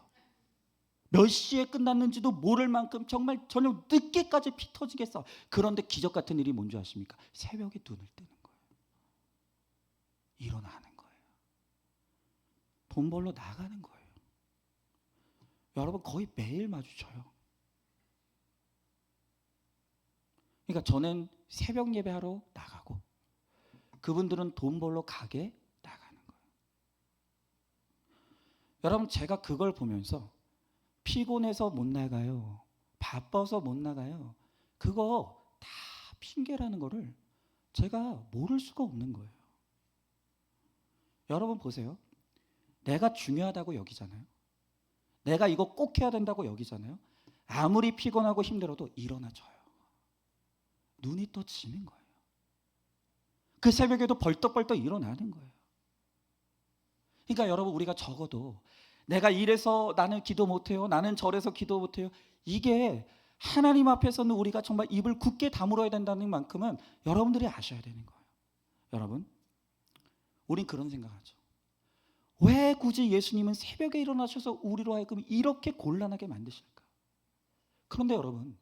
몇 시에 끝났는지도 모를 만큼 정말 저녁 늦게까지 피 터지게 싸워. 그런데 기적 같은 일이 뭔지 아십니까? 새벽에 눈을 뜨는 거예요. 일어나는 거예요. 돈 벌러 나가는 거예요. 여러분, 거의 매일 마주쳐요. 그러니까 저는 새벽 예배하러 나가고 그분들은 돈 벌러 가게 나가는 거예요. 여러분, 제가 그걸 보면서 피곤해서 못 나가요, 바빠서 못 나가요, 그거 다 핑계라는 거를 제가 모를 수가 없는 거예요. 여러분 보세요. 내가 중요하다고 여기잖아요. 내가 이거 꼭 해야 된다고 여기잖아요. 아무리 피곤하고 힘들어도 일어나줘요. 눈이 떠지는 거예요. 그 새벽에도 벌떡벌떡 일어나는 거예요. 그러니까 여러분, 우리가 적어도 내가 이래서 나는 기도 못해요, 나는 저래서 기도 못해요, 이게 하나님 앞에서는 우리가 정말 입을 굳게 다물어야 된다는 만큼은 여러분들이 아셔야 되는 거예요. 여러분, 우린 그런 생각하죠. 왜 굳이 예수님은 새벽에 일어나셔서 우리로 하여금 이렇게 곤란하게 만드실까? 그런데 여러분,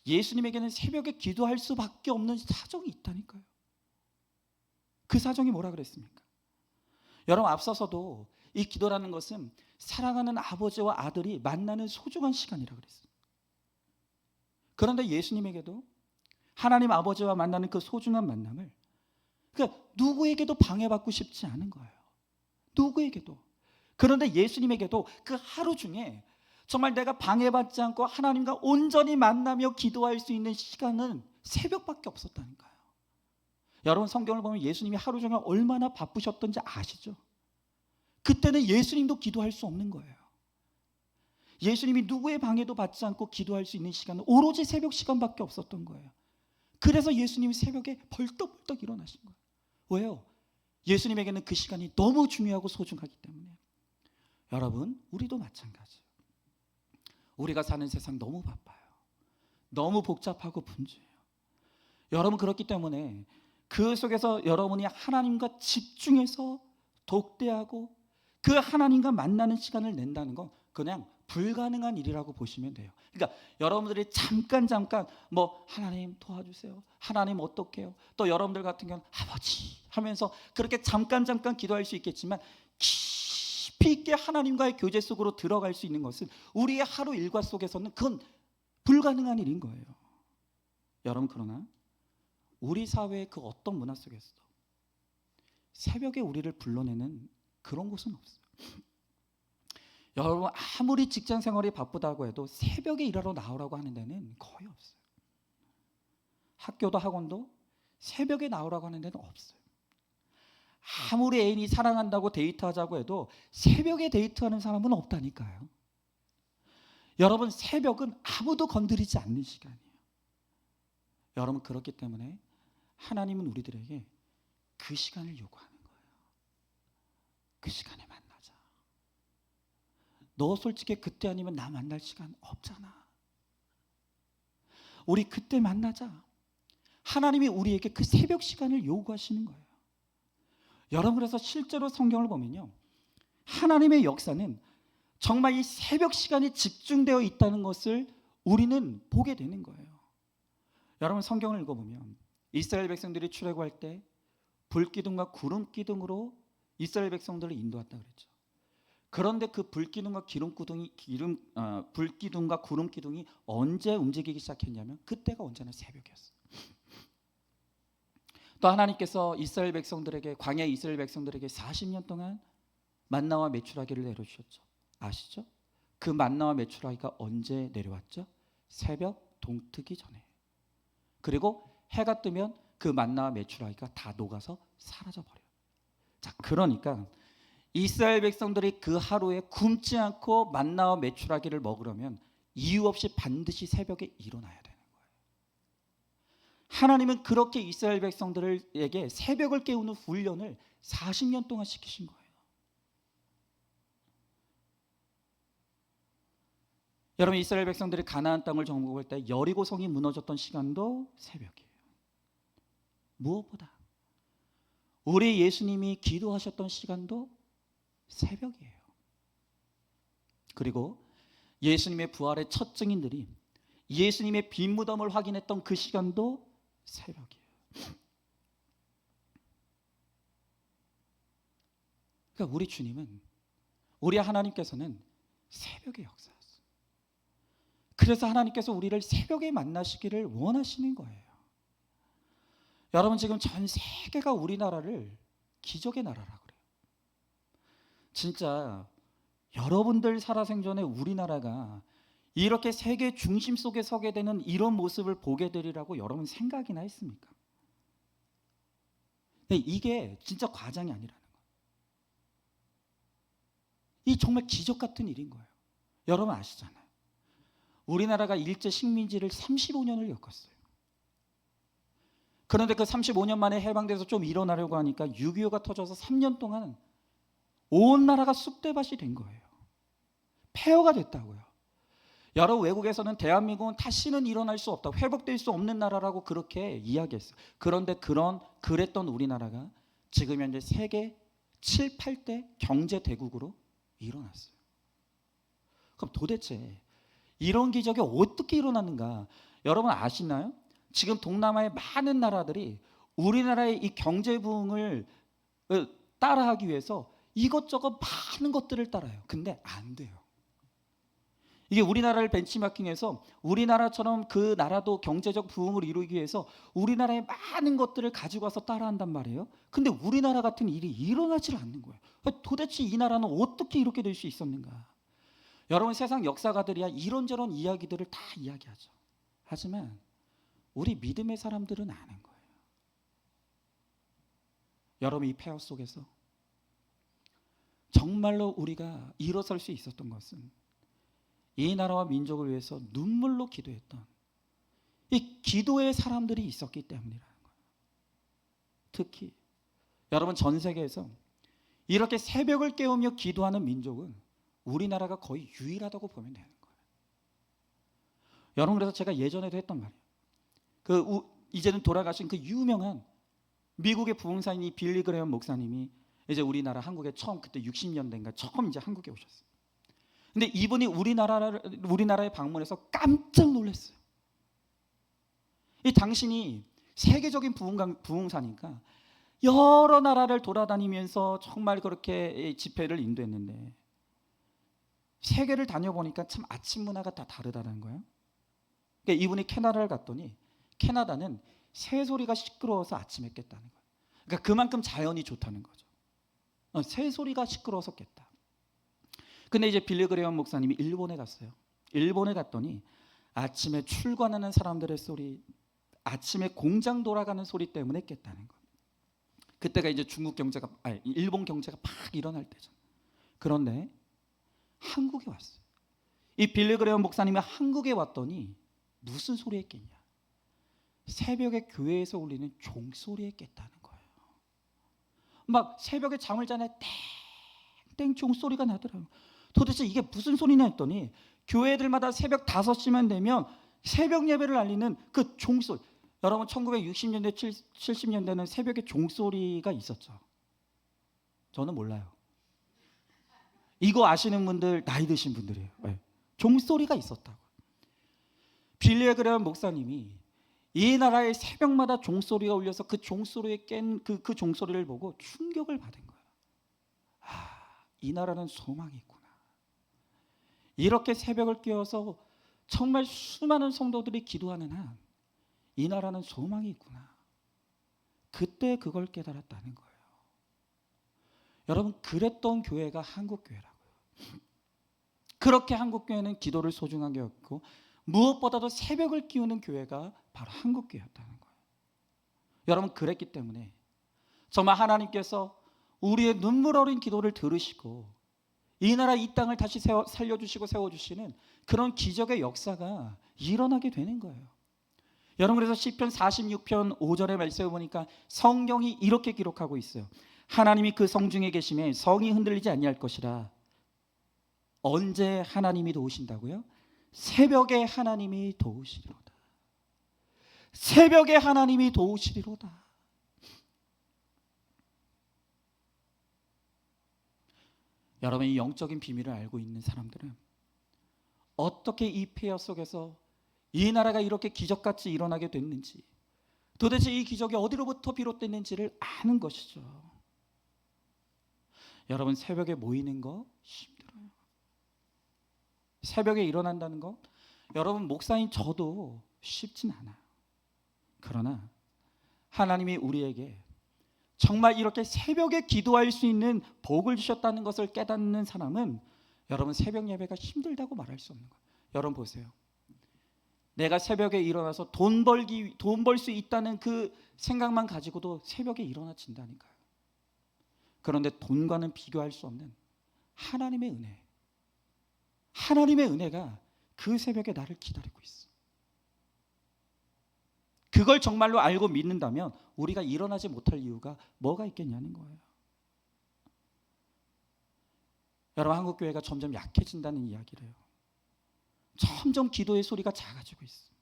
예수님에게는 새벽에 기도할 수밖에 없는 사정이 있다니까요. 그 사정이 뭐라 그랬습니까? 여러분, 앞서서도 이 기도라는 것은 사랑하는 아버지와 아들이 만나는 소중한 시간이라 그랬어요. 그런데 예수님에게도 하나님 아버지와 만나는 그 소중한 만남을, 그러니까 누구에게도 방해받고 싶지 않은 거예요. 누구에게도. 그런데 예수님에게도 그 하루 중에 정말 내가 방해받지 않고 하나님과 온전히 만나며 기도할 수 있는 시간은 새벽밖에 없었다니까요. 여러분, 성경을 보면 예수님이 하루 종일 얼마나 바쁘셨던지 아시죠? 그때는 예수님도 기도할 수 없는 거예요. 예수님이 누구의 방해도 받지 않고 기도할 수 있는 시간은 오로지 새벽 시간밖에 없었던 거예요. 그래서 예수님이 새벽에 벌떡벌떡 일어나신 거예요. 왜요? 예수님에게는 그 시간이 너무 중요하고 소중하기 때문에. 여러분, 우리도 마찬가지예요. 우리가 사는 세상 너무 바빠요. 너무 복잡하고 분주해요. 여러분, 그렇기 때문에 그 속에서 여러분이 하나님과 집중해서 독대하고 그 하나님과 만나는 시간을 낸다는 건 그냥 불가능한 일이라고 보시면 돼요. 그러니까 여러분들이 잠깐 뭐 하나님 도와주세요, 하나님 어떡해요, 또 여러분들 같은 경우는 아버지 하면서 그렇게 잠깐 기도할 수 있겠지만 깊이 있게 하나님과의 교제 속으로 들어갈 수 있는 것은 우리의 하루 일과 속에서는 그건 불가능한 일인 거예요. 여러분, 그러나 우리 사회의 그 어떤 문화 속에서도 새벽에 우리를 불러내는 그런 곳은 없어요. 여러분, 아무리 직장 생활이 바쁘다고 해도 새벽에 일하러 나오라고 하는 데는 거의 없어요. 학교도 학원도 새벽에 나오라고 하는 데는 없어요. 아무리 애인이 사랑한다고 데이트하자고 해도 새벽에 데이트하는 사람은 없다니까요. 여러분, 새벽은 아무도 건드리지 않는 시간이에요. 여러분, 그렇기 때문에 하나님은 우리들에게 그 시간을 요구하는 거예요. 그 시간에 만나자. 너 솔직히 그때 아니면 나 만날 시간 없잖아. 우리 그때 만나자. 하나님이 우리에게 그 새벽 시간을 요구하시는 거예요. 여러분, 그래서 실제로 성경을 보면요, 하나님의 역사는 정말 이 새벽 시간이 집중되어 있다는 것을 우리는 보게 되는 거예요. 여러분, 성경을 읽어보면 이스라엘 백성들이 출애굽할 때 불기둥과 구름기둥으로 이스라엘 백성들을 인도했다 그랬죠. 그런데 그 불기둥과 불기둥과 구름기둥이 언제 움직이기 시작했냐면 그때가 언제나 새벽이었어요. 또 하나님께서 이스라엘 백성들에게, 광야 이스라엘 백성들에게 40년 동안 만나와 메추라기를 내려주셨죠. 아시죠? 그 만나와 메추라기가 언제 내려왔죠? 새벽 동트기 전에. 그리고 해가 뜨면 그 만나와 메추라기가 다 녹아서 사라져 버려요. 자, 그러니까 이스라엘 백성들이 그 하루에 굶지 않고 만나와 메추라기를 먹으려면 이유 없이 반드시 새벽에 일어나야 되는 거예요. 하나님은 그렇게 이스라엘 백성들에게 새벽을 깨우는 훈련을 40년 동안 시키신 거예요. 여러분, 이스라엘 백성들이 가나안 땅을 정복할 때 여리고 성이 무너졌던 시간도 새벽이에요. 무엇보다 우리 예수님이 기도하셨던 시간도 새벽이에요. 그리고 예수님의 부활의 첫 증인들이 예수님의 빈 무덤을 확인했던 그 시간도 새벽이에요. 그러니까 우리 주님은, 우리 하나님께서는 새벽의 역사였어요. 그래서 하나님께서 우리를 새벽에 만나시기를 원하시는 거예요. 여러분, 지금 전 세계가 우리나라를 기적의 나라라고 그래요. 진짜 여러분들 살아생전에 우리나라가 이렇게 세계 중심 속에 서게 되는 이런 모습을 보게 되리라고 여러분 생각이나 했습니까? 근데 이게 진짜 과장이 아니라는 거예요. 이 정말 기적 같은 일인 거예요. 여러분 아시잖아요. 우리나라가 일제 식민지를 35년을 겪었어요. 그런데 그 35년 만에 해방돼서 좀 일어나려고 하니까 6.25가 터져서 3년 동안 온 나라가 쑥대밭이 된 거예요. 폐허가 됐다고요. 여러 외국에서는 대한민국은 다시는 일어날 수 없다, 회복될 수 없는 나라라고 그렇게 이야기했어요. 그런데 그랬던 우리나라가 지금 현재 세계 7, 8대 경제 대국으로 일어났어요. 그럼 도대체 이런 기적이 어떻게 일어났는가? 여러분 아시나요? 지금 동남아의 많은 나라들이 우리나라의 이 경제 부흥을 따라하기 위해서 이것저것 많은 것들을 따라요. 근데 안 돼요. 이게 우리나라를 벤치마킹해서 우리나라처럼 그 나라도 경제적 부흥을 이루기 위해서 우리나라의 많은 것들을 가지고 와서 따라한단 말이에요. 근데 우리나라 같은 일이 일어나질 않는 거예요. 도대체 이 나라는 어떻게 이렇게 될 수 있었는가? 여러분, 세상 역사가들이야 이런저런 이야기들을 다 이야기하죠. 하지만 우리 믿음의 사람들은 아는 거예요. 여러분, 이 폐허 속에서 정말로 우리가 일어설 수 있었던 것은 이 나라와 민족을 위해서 눈물로 기도했던 이 기도의 사람들이 있었기 때문이라는 거예요. 특히 여러분, 전 세계에서 이렇게 새벽을 깨우며 기도하는 민족은 우리나라가 거의 유일하다고 보면 되는 거예요. 여러분, 그래서 제가 예전에도 했던 말이에요. 이제는 돌아가신 그 유명한 미국의 부흥사인 빌리 그레엄 목사님이 이제 우리나라 한국에 처음, 그때 60년대인가 처음 이제 한국에 오셨어요. 근데 이분이 우리나라에 방문해서 깜짝 놀랐어요. 이 당신이 세계적인 부흥사니까 여러 나라를 돌아다니면서 정말 그렇게 집회를 인도했는데 세계를 다녀보니까 참 아침 문화가 다 다르다는 거예요. 그러니까 이분이 캐나다를 갔더니 캐나다는 새소리가 시끄러워서 아침에 깼다는 거예요. 그러니까 그만큼 자연이 좋다는 거죠. 새소리가 시끄러워서 깼다. 근데 이제 빌리 그레엄 목사님이 일본에 갔어요. 일본에 갔더니 아침에 출근하는 사람들의 소리, 아침에 공장 돌아가는 소리 때문에 깼다는 거예요. 그때가 이제 일본 경제가 막 일어날 때죠. 그런데 한국에 왔어요. 이 빌리 그레엄 목사님이 한국에 왔더니 무슨 소리에 깼냐? 새벽에 교회에서 울리는 종소리에 깼다는 거예요. 막 새벽에 잠을 자네 땡땡 종소리가 나더라고요. 도대체 이게 무슨 소리냐 했더니 교회들마다 새벽 5시만 되면 새벽 예배를 알리는 그 종소리. 여러분, 1960년대 70년대는 새벽에 종소리가 있었죠. 저는 몰라요. 이거 아시는 분들 나이 드신 분들이에요. 네. 종소리가 있었다고. 빌리 그레엄 목사님이 이 나라의 새벽마다 종소리가 울려서 그 종소리에 깬 그 종소리를 보고 충격을 받은 거예요. 이 나라는 소망이 있구나. 이렇게 새벽을 깨워서 정말 수많은 성도들이 기도하는 한 이 나라는 소망이 있구나. 그때 그걸 깨달았다는 거예요. 여러분, 그랬던 교회가 한국교회라고요. 그렇게 한국교회는 기도를 소중하게 여겼고 무엇보다도 새벽을 끼우는 교회가 바로 한국교회였다는 거예요. 여러분, 그랬기 때문에 정말 하나님께서 우리의 눈물 어린 기도를 들으시고 이 나라 이 땅을 다시 살려주시고 세워주시는 그런 기적의 역사가 일어나게 되는 거예요. 여러분, 그래서 시편 46편 5절의 말씀을 보니까 성경이 이렇게 기록하고 있어요. 하나님이 그 성 중에 계심에 성이 흔들리지 아니할 것이라. 언제 하나님이 도우신다고요? 새벽에 하나님이 도우시리로다. 새벽에 하나님이 도우시리로다. 여러분, 이 영적인 비밀을 알고 있는 사람들은 어떻게 이 폐허 속에서 이 나라가 이렇게 기적같이 일어나게 됐는지, 도대체 이 기적이 어디로부터 비롯됐는지를 아는 것이죠. 여러분, 새벽에 모이는 거 힘들어요. 새벽에 일어난다는 거, 여러분, 목사인 저도 쉽진 않아요. 그러나 하나님이 우리에게 정말 이렇게 새벽에 기도할 수 있는 복을 주셨다는 것을 깨닫는 사람은 여러분, 새벽 예배가 힘들다고 말할 수 없는 거예요. 여러분 보세요. 내가 새벽에 일어나서 돈 벌 수 있다는 그 생각만 가지고도 새벽에 일어나진다니까요. 그런데 돈과는 비교할 수 없는 하나님의 은혜, 하나님의 은혜가 그 새벽에 나를 기다리고 있어. 그걸 정말로 알고 믿는다면 우리가 일어나지 못할 이유가 뭐가 있겠냐는 거예요. 여러분, 한국교회가 점점 약해진다는 이야기를 해요. 점점 기도의 소리가 작아지고 있어요.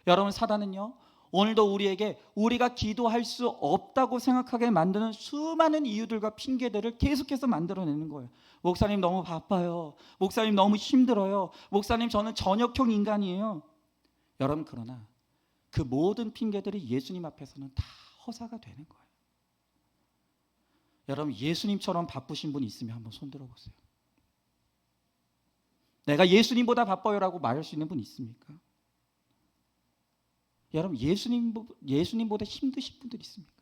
여러분, 사단은요, 오늘도 우리에게 우리가 기도할 수 없다고 생각하게 만드는 수많은 이유들과 핑계들을 계속해서 만들어내는 거예요. 목사님 너무 바빠요. 목사님 너무 힘들어요. 목사님 저는 저녁형 인간이에요. 여러분, 그러나 그 모든 핑계들이 예수님 앞에서는 다 허사가 되는 거예요. 여러분, 예수님처럼 바쁘신 분 있으면 한번 손 들어보세요. 내가 예수님보다 바빠요라고 말할 수 있는 분 있습니까? 여러분, 예수님보다 힘드신 분들 있습니까?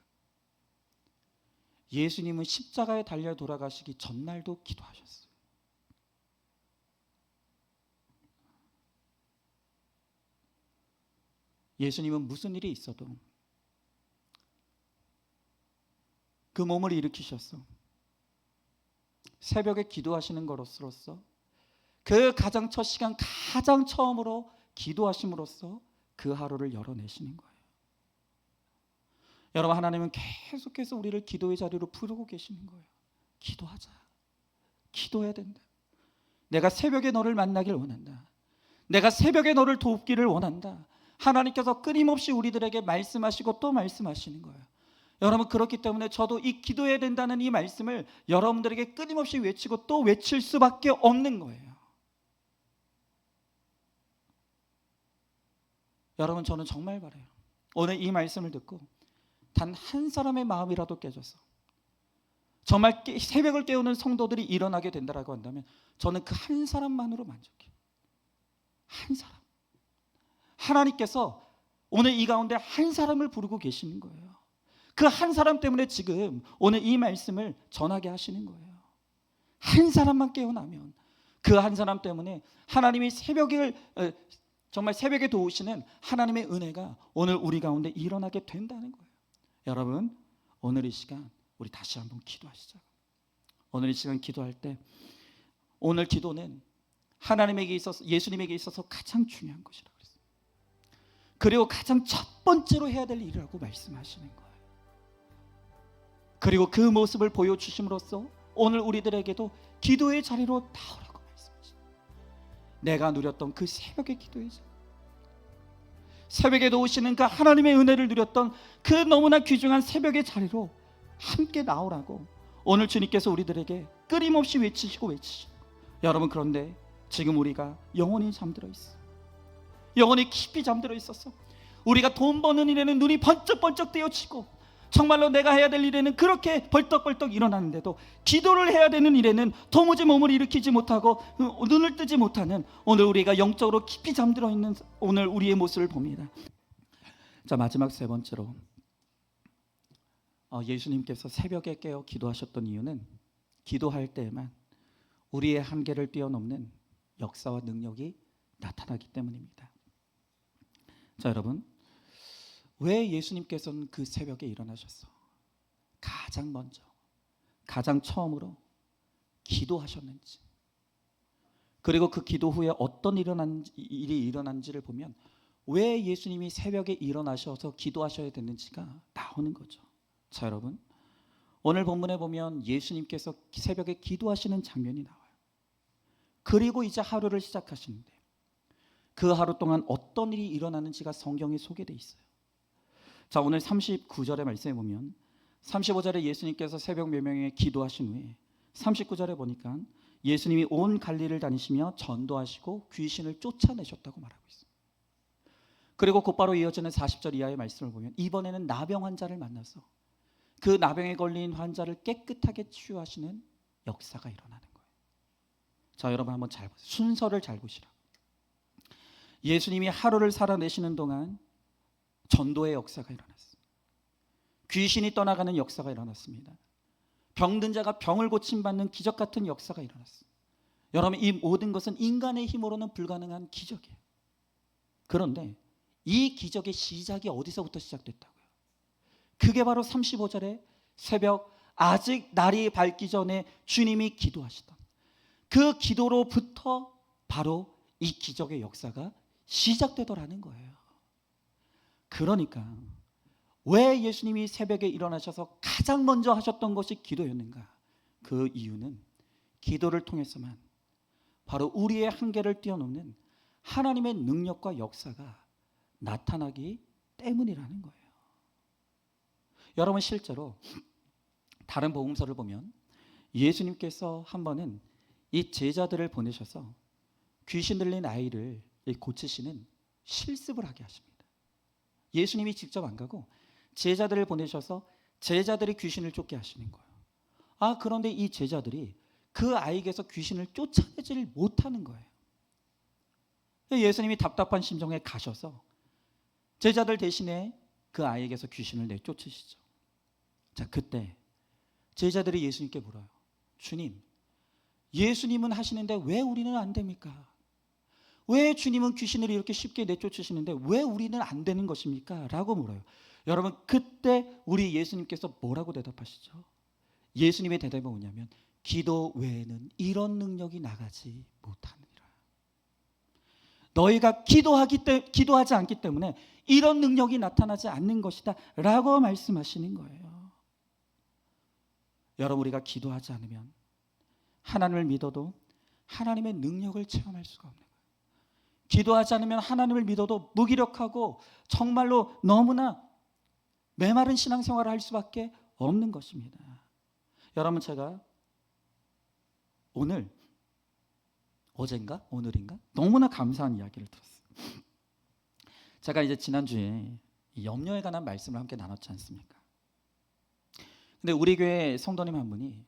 예수님은 십자가에 달려 돌아가시기 전날도 기도하셨어요. 예수님은 무슨 일이 있어도 그 몸을 일으키셨어. 새벽에 기도하시는 것으로서 그 가장 첫 시간, 가장 처음으로 기도하심으로써 그 하루를 열어내시는 거예요. 여러분, 하나님은 계속해서 우리를 기도의 자리로 부르고 계시는 거예요. 기도하자. 기도해야 된다. 내가 새벽에 너를 만나길 원한다. 내가 새벽에 너를 돕기를 원한다. 하나님께서 끊임없이 우리들에게 말씀하시고 또 말씀하시는 거예요. 여러분, 그렇기 때문에 저도 이 기도해야 된다는 이 말씀을 여러분들에게 끊임없이 외치고 또 외칠 수밖에 없는 거예요. 여러분, 저는 정말 바라요. 오늘 이 말씀을 듣고 단 한 사람의 마음이라도 깨져서 정말 새벽을 깨우는 성도들이 일어나게 된다라고 한다면 저는 그 한 사람만으로 만족해요. 한 사람. 하나님께서 오늘 이 가운데 한 사람을 부르고 계시는 거예요. 그 한 사람 때문에 지금 오늘 이 말씀을 전하게 하시는 거예요. 한 사람만 깨어나면 그 한 사람 때문에 하나님이 정말 새벽에 도우시는 하나님의 은혜가 오늘 우리 가운데 일어나게 된다는 거예요. 여러분, 오늘 이 시간 우리 다시 한번 기도하시죠. 오늘 이 시간 기도할 때 오늘 기도는 하나님에게 있어서, 예수님에게 있어서 가장 중요한 것이라고 그랬어요. 그리고 가장 첫 번째로 해야 될 일이라고 말씀하시는 거예요. 그리고 그 모습을 보여주심으로써 오늘 우리들에게도 기도의 자리로 나오라고 말씀하시죠. 내가 누렸던 그 새벽의 기도의 자리, 새벽에 오시는 그 하나님의 은혜를 누렸던 그 너무나 귀중한 새벽의 자리로 함께 나오라고 오늘 주님께서 우리들에게 끊임없이 외치시고. 여러분, 그런데 지금 우리가 영원히 잠들어 있어. 영원히 깊이 잠들어 있었어. 우리가 돈 버는 일에는 눈이 번쩍번쩍 떼어치고 정말로 내가 해야 될 일에는 그렇게 벌떡벌떡 일어나는데도 기도를 해야 되는 일에는 도무지 몸을 일으키지 못하고 눈을 뜨지 못하는 오늘 우리가 영적으로 깊이 잠들어 있는 오늘 우리의 모습을 봅니다. 자, 마지막 세 번째로 예수님께서 새벽에 깨어 기도하셨던 이유는 기도할 때에만 우리의 한계를 뛰어넘는 역사와 능력이 나타나기 때문입니다. 자, 여러분, 왜 예수님께서는 그 새벽에 일어나셨어? 가장 먼저, 가장 처음으로 기도하셨는지, 그리고 그 기도 후에 어떤 일이 일어난지를 보면 왜 예수님이 새벽에 일어나셔서 기도하셔야 됐는지가 나오는 거죠. 자, 여러분, 오늘 본문에 보면 예수님께서 새벽에 기도하시는 장면이 나와요. 그리고 이제 하루를 시작하시는데 그 하루 동안 어떤 일이 일어나는지가 성경에 소개되어 있어요. 자, 오늘 39절의 말씀에 보면 35절에 예수님께서 새벽 몇명에 기도하신 후에 39절에 보니까 예수님이 온 갈릴리를 다니시며 전도하시고 귀신을 쫓아내셨다고 말하고 있어요. 그리고 곧바로 이어지는 40절 이하의 말씀을 보면 이번에는 나병 환자를 만나서 그 나병에 걸린 환자를 깨끗하게 치유하시는 역사가 일어나는 거예요. 자, 여러분 한번 잘 보세요. 순서를 잘 보시라고. 예수님이 하루를 살아내시는 동안 전도의 역사가 일어났습니다. 귀신이 떠나가는 역사가 일어났습니다. 병든 자가 병을 고침받는 기적 같은 역사가 일어났습니다. 여러분, 이 모든 것은 인간의 힘으로는 불가능한 기적이에요. 그런데 이 기적의 시작이 어디서부터 시작됐다고요? 그게 바로 35절에 새벽 아직 날이 밝기 전에 주님이 기도하시던 그 기도로부터 바로 이 기적의 역사가 시작되더라는 거예요. 그러니까 왜 예수님이 새벽에 일어나셔서 가장 먼저 하셨던 것이 기도였는가? 그 이유는 기도를 통해서만 바로 우리의 한계를 뛰어넘는 하나님의 능력과 역사가 나타나기 때문이라는 거예요. 여러분, 실제로 다른 복음서를 보면 예수님께서 한 번은 이 제자들을 보내셔서 귀신 들린 아이를 고치시는 실습을 하게 하십니다. 예수님이 직접 안 가고 제자들을 보내셔서 제자들이 귀신을 쫓게 하시는 거예요. 그런데 이 제자들이 그 아이에게서 귀신을 쫓아내지를 못하는 거예요. 예수님이 답답한 심정에 가셔서 제자들 대신에 그 아이에게서 귀신을 내쫓으시죠. 자, 그때 제자들이 예수님께 물어요. 주님, 예수님은 하시는데 왜 우리는 안 됩니까? 왜 주님은 귀신을 이렇게 쉽게 내쫓으시는데 왜 우리는 안 되는 것입니까? 라고 물어요. 여러분, 그때 우리 예수님께서 뭐라고 대답하시죠? 예수님의 대답이 뭐냐면 기도 외에는 이런 능력이 나가지 못하느니라. 너희가 기도하지 않기 때문에 이런 능력이 나타나지 않는 것이다 라고 말씀하시는 거예요. 여러분, 우리가 기도하지 않으면 하나님을 믿어도 하나님의 능력을 체험할 수가 없는 거예요. 기도하지 않으면 하나님을 믿어도 무기력하고 정말로 너무나 메마른 신앙생활을 할 수밖에 없는 것입니다. 여러분, 제가 오늘인가 너무나 감사한 이야기를 들었어요. 제가 이제 지난주에 염려에 관한 말씀을 함께 나눴지 않습니까? 근데 우리 교회 성도님 한 분이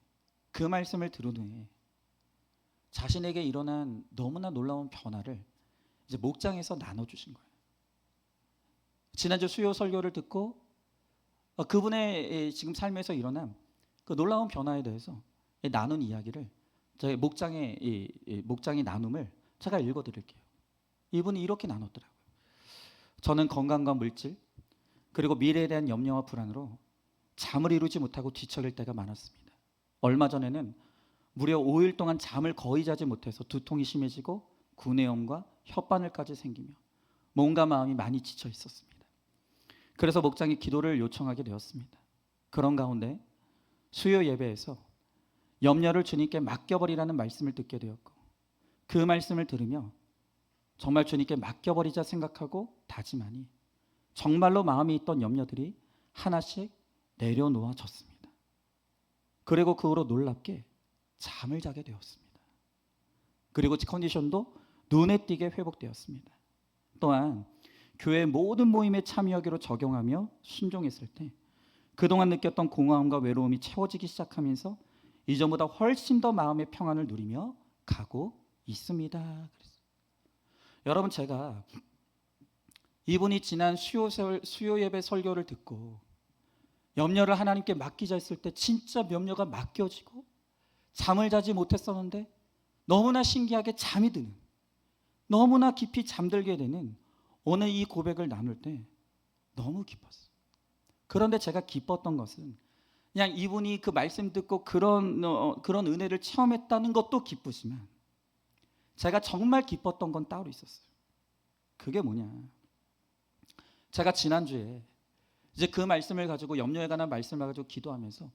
그 말씀을 들은 후에 자신에게 일어난 너무나 놀라운 변화를 이제 목장에서 나눠주신 거예요. 지난주 수요 설교를 듣고 그분의 지금 삶에서 일어난 그 놀라운 변화에 대해서 나눈 이야기를 저희 목장의 나눔을 제가 읽어드릴게요. 이분이 이렇게 나눴더라고요. 저는 건강과 물질 그리고 미래에 대한 염려와 불안으로 잠을 이루지 못하고 뒤척일 때가 많았습니다. 얼마 전에는 무려 5일 동안 잠을 거의 자지 못해서 두통이 심해지고 구내염과 혓바늘까지 생기며 몸과 마음이 많이 지쳐 있었습니다. 그래서 목장에 기도를 요청하게 되었습니다. 그런 가운데 수요 예배에서 염려를 주님께 맡겨버리라는 말씀을 듣게 되었고 그 말씀을 들으며 정말 주님께 맡겨버리자 생각하고 다짐하니 정말로 마음에 있던 염려들이 하나씩 내려놓아졌습니다. 그리고 그 후로 놀랍게 잠을 자게 되었습니다. 그리고 컨디션도 눈에 띄게 회복되었습니다. 또한 교회 모든 모임에 참여하기로 적용하며 순종했을 때 그동안 느꼈던 공허함과 외로움이 채워지기 시작하면서 이전보다 훨씬 더 마음의 평안을 누리며 가고 있습니다. 그랬어요. 여러분, 제가 이분이 지난 수요 예배 설교를 듣고 염려를 하나님께 맡기자 했을 때 진짜 염려가 맡겨지고 잠을 자지 못했었는데 너무나 신기하게 잠이 드는, 너무나 깊이 잠들게 되는 오늘 이 고백을 나눌 때 너무 기뻤어요. 그런데 제가 기뻤던 것은 그냥 이분이 그 말씀 듣고 그런 은혜를 체험했다는 것도 기쁘지만 제가 정말 기뻤던 건 따로 있었어요. 그게 뭐냐? 제가 지난주에 이제 그 말씀을 가지고 염려에 관한 말씀을 가지고 기도하면서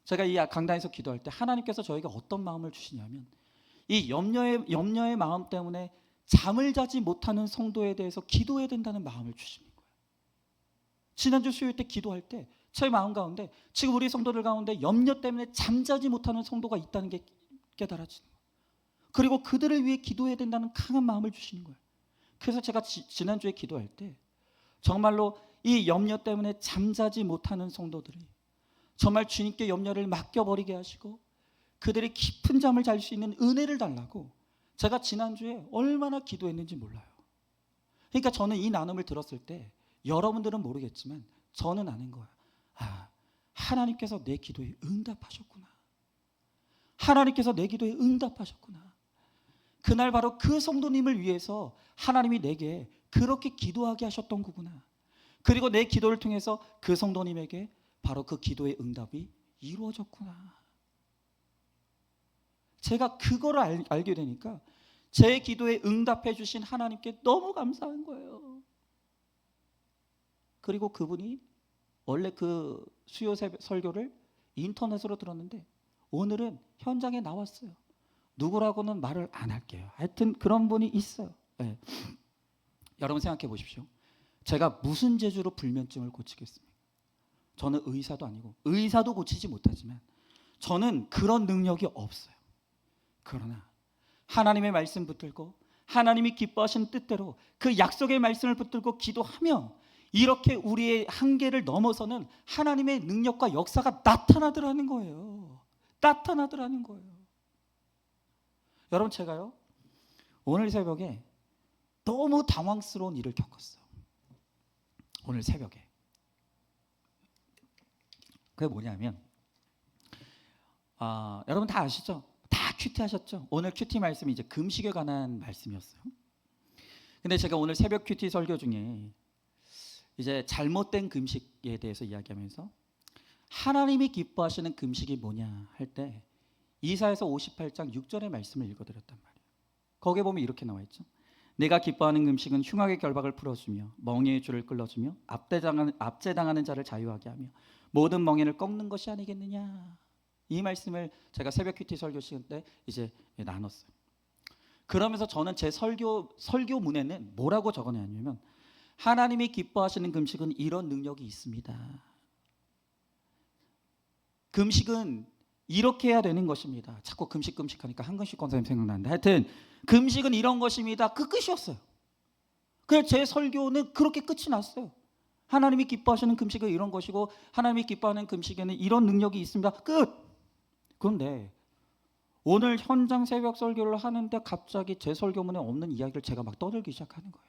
제가 이 강단에서 기도할 때 하나님께서 저에게 어떤 마음을 주시냐면 이 염려의 마음 때문에 잠을 자지 못하는 성도에 대해서 기도해야 된다는 마음을 주시는 거예요. 지난주 수요일 때 기도할 때 제 마음 가운데 지금 우리 성도들 가운데 염려 때문에 잠자지 못하는 성도가 있다는 게 깨달아지는 거예요. 그리고 그들을 위해 기도해야 된다는 강한 마음을 주시는 거예요. 그래서 제가 지난주에 기도할 때 정말로 이 염려 때문에 잠자지 못하는 성도들이 정말 주님께 염려를 맡겨버리게 하시고 그들이 깊은 잠을 잘 수 있는 은혜를 달라고 제가 지난주에 얼마나 기도했는지 몰라요. 그러니까 저는 이 나눔을 들었을 때 여러분들은 모르겠지만 저는 아는 거야. 하나님께서 내 기도에 응답하셨구나. 하나님께서 내 기도에 응답하셨구나. 그날 바로 그 성도님을 위해서 하나님이 내게 그렇게 기도하게 하셨던 거구나. 그리고 내 기도를 통해서 그 성도님에게 바로 그 기도의 응답이 이루어졌구나. 제가 그거를 알게 되니까 제 기도에 응답해 주신 하나님께 너무 감사한 거예요. 그리고 그분이 원래 그 수요 설교를 인터넷으로 들었는데 오늘은 현장에 나왔어요. 누구라고는 말을 안 할게요. 하여튼 그런 분이 있어요. 네. 여러분 생각해 보십시오. 제가 무슨 재주로 불면증을 고치겠습니까? 저는 의사도 아니고 의사도 고치지 못하지만 저는 그런 능력이 없어요. 그러나 하나님의 말씀 붙들고 하나님이 기뻐하신 뜻대로 그 약속의 말씀을 붙들고 기도하며 이렇게 우리의 한계를 넘어서는 하나님의 능력과 역사가 나타나더라는 거예요. 나타나더라는 거예요. 여러분 제가요 오늘 새벽에 너무 당황스러운 일을 겪었어요. 오늘 새벽에 그게 뭐냐면 여러분 다 아시죠? 다 큐티 하셨죠? 오늘 큐티 말씀이 이제 금식에 관한 말씀이었어요. 근데 제가 오늘 새벽 큐티 설교 중에 이제 잘못된 금식에 대해서 이야기하면서 하나님이 기뻐하시는 금식이 뭐냐 할 때 이사야서 58장 6절의 말씀을 읽어드렸단 말이에요. 거기에 보면 이렇게 나와 있죠. 내가 기뻐하는 금식은 흉악의 결박을 풀어주며 멍에의 줄을 끌어주며 압제당하는 자를 자유하게 하며 모든 멍에를 꺾는 것이 아니겠느냐. 이 말씀을 제가 새벽 큐티 설교 시간 때 이제 나눴어요. 그러면서 저는 제 설교문에는 뭐라고 적어놨냐면 하나님이 기뻐하시는 금식은 이런 능력이 있습니다. 금식은 이렇게 해야 되는 것입니다. 자꾸 금식하니까 한근식 권사님 생각나는데 하여튼 금식은 이런 것입니다. 그 끝이었어요. 그래서 제 설교는 그렇게 끝이 났어요. 하나님이 기뻐하시는 금식은 이런 것이고 하나님이 기뻐하는 금식에는 이런 능력이 있습니다. 끝. 그런데 오늘 현장 새벽 설교를 하는데 갑자기 제 설교문에 없는 이야기를 제가 막 떠들기 시작하는 거예요.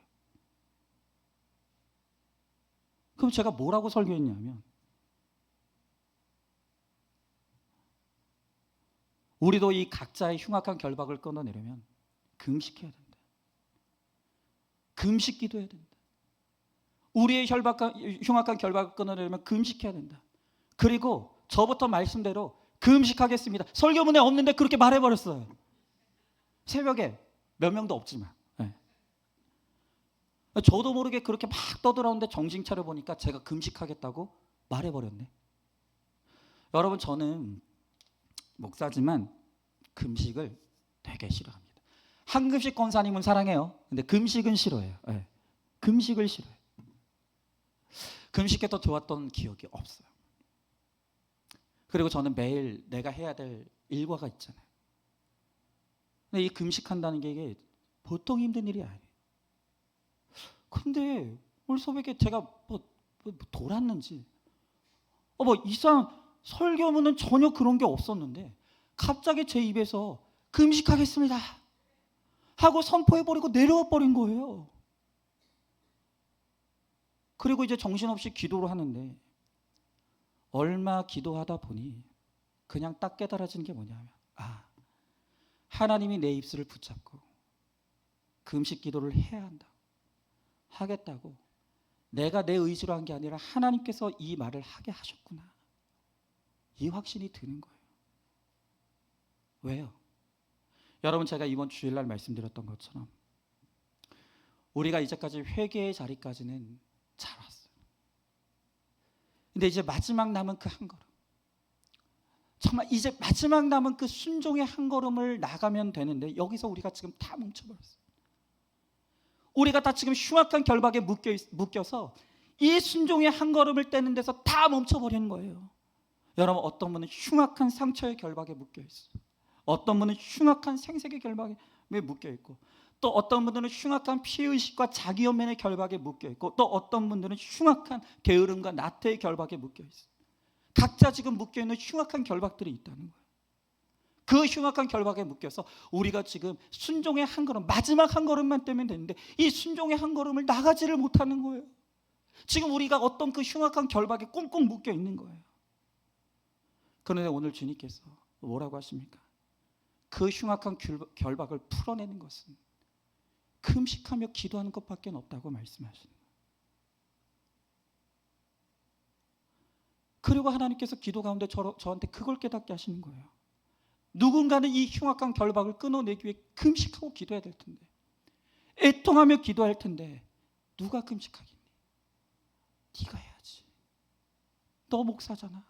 그럼 제가 뭐라고 설교했냐면 우리도 이 각자의 흉악한 결박을 끊어내려면 금식해야 된다. 금식 기도해야 된다. 우리의 흉악한 결박을 끊어내려면 금식해야 된다. 그리고 저부터 말씀대로 금식하겠습니다. 설교문에 없는데 그렇게 말해버렸어요. 새벽에 몇 명도 없지만 네. 저도 모르게 그렇게 막 떠들었는데 정신 차려보니까 제가 금식하겠다고 말해버렸네. 여러분 저는 목사지만 금식을 되게 싫어합니다. 한금식 권사님은 사랑해요. 근데 금식은 싫어해요. 네. 금식을 싫어해요. 금식해도 좋았던 기억이 없어요. 그리고 저는 매일 내가 해야 될 일과가 있잖아요. 근데 이 금식한다는 게 이게 보통 힘든 일이 아니에요. 근데 오늘 새벽에 제가 뭐 돌았는지 이상 설교문은 전혀 그런 게 없었는데 갑자기 제 입에서 금식하겠습니다 하고 선포해버리고 내려와 버린 거예요. 그리고 이제 정신없이 기도를 하는데 얼마 기도하다 보니 그냥 딱 깨달아진 게 뭐냐면 하나님이 내 입술을 붙잡고 금식 기도를 해야 한다 하겠다고 내가 내 의지로 한 게 아니라 하나님께서 이 말을 하게 하셨구나. 이 확신이 드는 거예요. 왜요? 여러분 제가 이번 주일날 말씀드렸던 것처럼 우리가 이제까지 회개의 자리까지는 잘 왔어요. 근데 이제 마지막 남은 그 한 걸음, 정말 이제 마지막 남은 그 순종의 한 걸음을 나가면 되는데 여기서 우리가 지금 다 뭉쳐버렸어요. 우리가 다 지금 흉악한 결박에 묶여서 이 순종의 한 걸음을 떼는 데서 다 멈춰버리는 거예요. 여러분 어떤 분은 흉악한 상처의 결박에 묶여있어요. 어떤 분은 흉악한 생색의 결박에 묶여있고 또 어떤 분들은 흉악한 피해의식과 자기연면의 결박에 묶여있고 또 어떤 분들은 흉악한 게으름과 나태의 결박에 묶여있어요. 각자 지금 묶여있는 흉악한 결박들이 있다는 거예요. 그 흉악한 결박에 묶여서 우리가 지금 순종의 한 걸음, 마지막 한 걸음만 떼면 되는데 이 순종의 한 걸음을 나가지를 못하는 거예요. 지금 우리가 어떤 그 흉악한 결박에 꽁꽁 묶여있는 거예요. 그런데 오늘 주님께서 뭐라고 하십니까? 그 흉악한 결박을 풀어내는 것은 금식하며 기도하는 것밖에 없다고 말씀하시는 거예요. 그리고 하나님께서 기도 가운데 저한테 그걸 깨닫게 하시는 거예요. 누군가는 이 흉악한 결박을 끊어내기 위해 금식하고 기도해야 될 텐데, 애통하며 기도할 텐데 누가 금식하겠니? 네가 해야지. 너 목사잖아.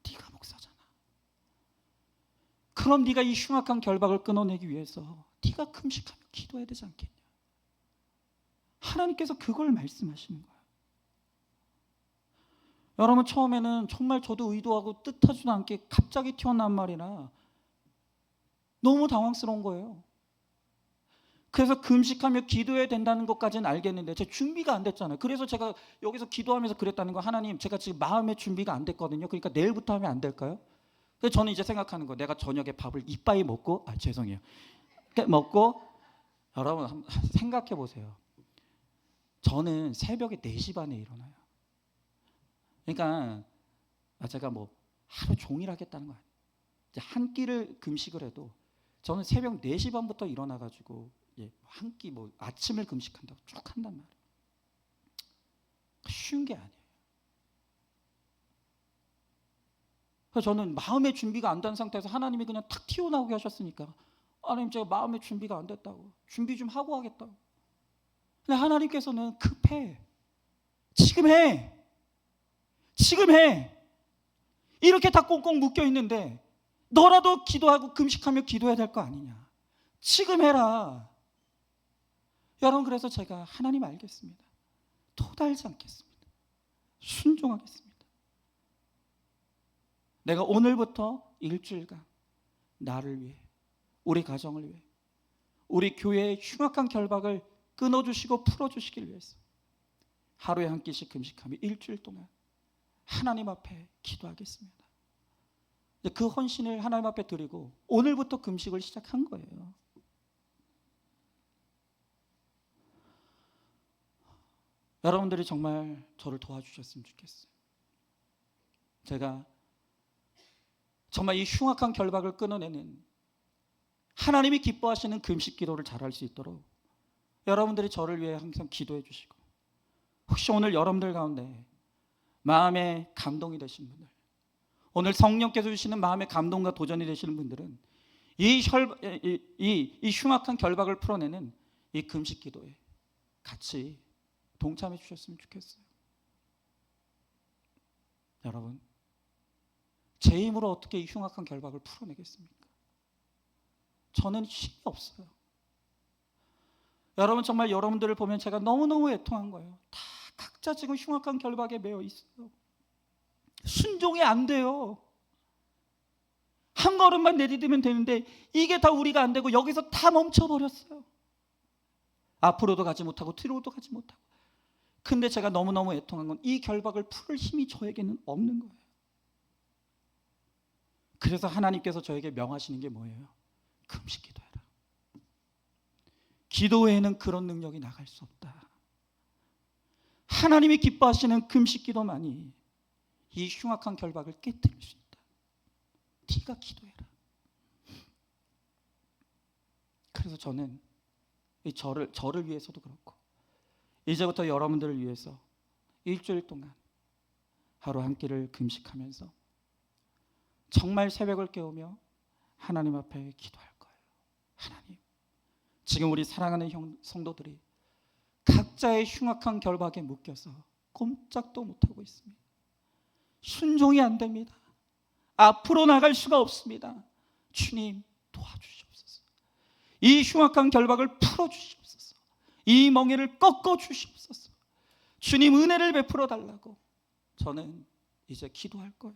네가 목사잖아. 그럼 네가 이 흉악한 결박을 끊어내기 위해서 네가 금식하며 기도해야 되지 않겠냐? 하나님께서 그걸 말씀하시는 거예요. 여러분, 처음에는 정말 저도 의도하고 뜻하지도 않게 갑자기 튀어나온 말이라 너무 당황스러운 거예요. 그래서 금식하며 기도해야 된다는 것까지는 알겠는데 제 준비가 안 됐잖아요. 그래서 제가 여기서 기도하면서 그랬다는 거, 하나님, 제가 지금 마음의 준비가 안 됐거든요. 그러니까 내일부터 하면 안 될까요? 그래서 저는 이제 생각하는 거, 내가 저녁에 밥을 이빠이 먹고, 죄송해요, 먹고, 여러분 한번 생각해 보세요. 저는 새벽에 4시 반에 일어나요. 그러니까 제가 뭐 하루 종일 하겠다는 거 아니에요. 이제 한 끼를 금식을 해도 저는 새벽 4시 반부터 일어나가지고 한 끼 뭐 아침을 금식한다고 쭉 한단 말이에요. 쉬운 게 아니에요. 그래서 저는 마음의 준비가 안 된 상태에서 하나님이 그냥 탁 튀어나오게 하셨으니까, 하나님, 제가 마음의 준비가 안 됐다고, 준비 좀 하고 하겠다고. 근데 하나님께서는 급해. 지금 해. 지금 해. 이렇게 다 꽁꽁 묶여 있는데 너라도 기도하고 금식하며 기도해야 될 거 아니냐. 지금 해라. 여러분, 그래서 제가 하나님 알겠습니다. 토달지 않겠습니다. 순종하겠습니다. 내가 오늘부터 일주일간 나를 위해, 우리 가정을 위해, 우리 교회의 흉악한 결박을 끊어주시고 풀어주시길 위해서 하루에 한 끼씩 금식하며 일주일 동안 하나님 앞에 기도하겠습니다. 그 헌신을 하나님 앞에 드리고 오늘부터 금식을 시작한 거예요. 여러분들이 정말 저를 도와주셨으면 좋겠어요. 제가 정말 이 흉악한 결박을 끊어내는 하나님이 기뻐하시는 금식 기도를 잘할 수 있도록 여러분들이 저를 위해 항상 기도해 주시고, 혹시 오늘 여러분들 가운데 마음에 감동이 되신 분들, 오늘 성령께서 주시는 마음의 감동과 도전이 되시는 분들은 이 흉악한 결박을 풀어내는 이 금식 기도에 같이 동참해 주셨으면 좋겠어요. 여러분, 제 힘으로 어떻게 이 흉악한 결박을 풀어내겠습니까? 저는 힘이 없어요. 여러분, 정말 여러분들을 보면 제가 너무너무 애통한 거예요. 다 각자 지금 흉악한 결박에 매여 있어요. 순종이 안 돼요. 한 걸음만 내디디면 되는데 이게 다 우리가 안 되고 여기서 다 멈춰버렸어요. 앞으로도 가지 못하고 뒤로도 가지 못하고. 근데 제가 너무너무 애통한 건 이 결박을 풀 힘이 저에게는 없는 거예요. 그래서 하나님께서 저에게 명하시는 게 뭐예요? 금식 기도해라. 기도 외에는 그런 능력이 나갈 수 없다. 하나님이 기뻐하시는 금식 기도만이 이 흉악한 결박을 깨뜨릴 수 있다. 네가 기도해라. 그래서 저는 저를 위해서도 그렇고 이제부터 여러분들을 위해서 일주일 동안 하루 한 끼를 금식하면서 정말 새벽을 깨우며 하나님 앞에 기도할 거예요. 하나님, 지금 우리 사랑하는 성도들이 각자의 흉악한 결박에 묶여서 꼼짝도 못하고 있습니다. 순종이 안 됩니다. 앞으로 나갈 수가 없습니다. 주님, 도와주시옵소서. 이 흉악한 결박을 풀어주시옵소서. 이 멍에를 꺾어주시옵소서. 주님, 은혜를 베풀어 달라고 저는 이제 기도할 거예요.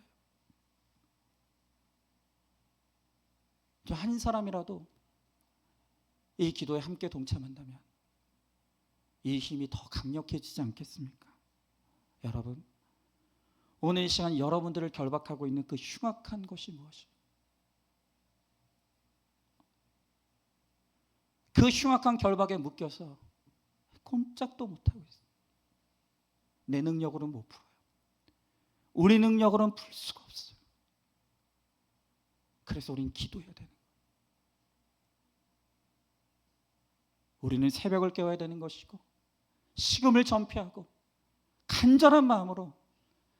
저 한 사람이라도 이 기도에 함께 동참한다면 이 힘이 더 강력해지지 않겠습니까? 여러분, 오늘 이 시간 여러분들을 결박하고 있는 그 흉악한 것이 무엇이에요? 그 흉악한 결박에 묶여서 꼼짝도 못하고 있어요. 내 능력으로는 못 풀어요. 우리 능력으로는 풀 수가 없어요. 그래서 우리는 기도해야 되는 거예요. 우리는 새벽을 깨워야 되는 것이고 식음을 전폐하고 간절한 마음으로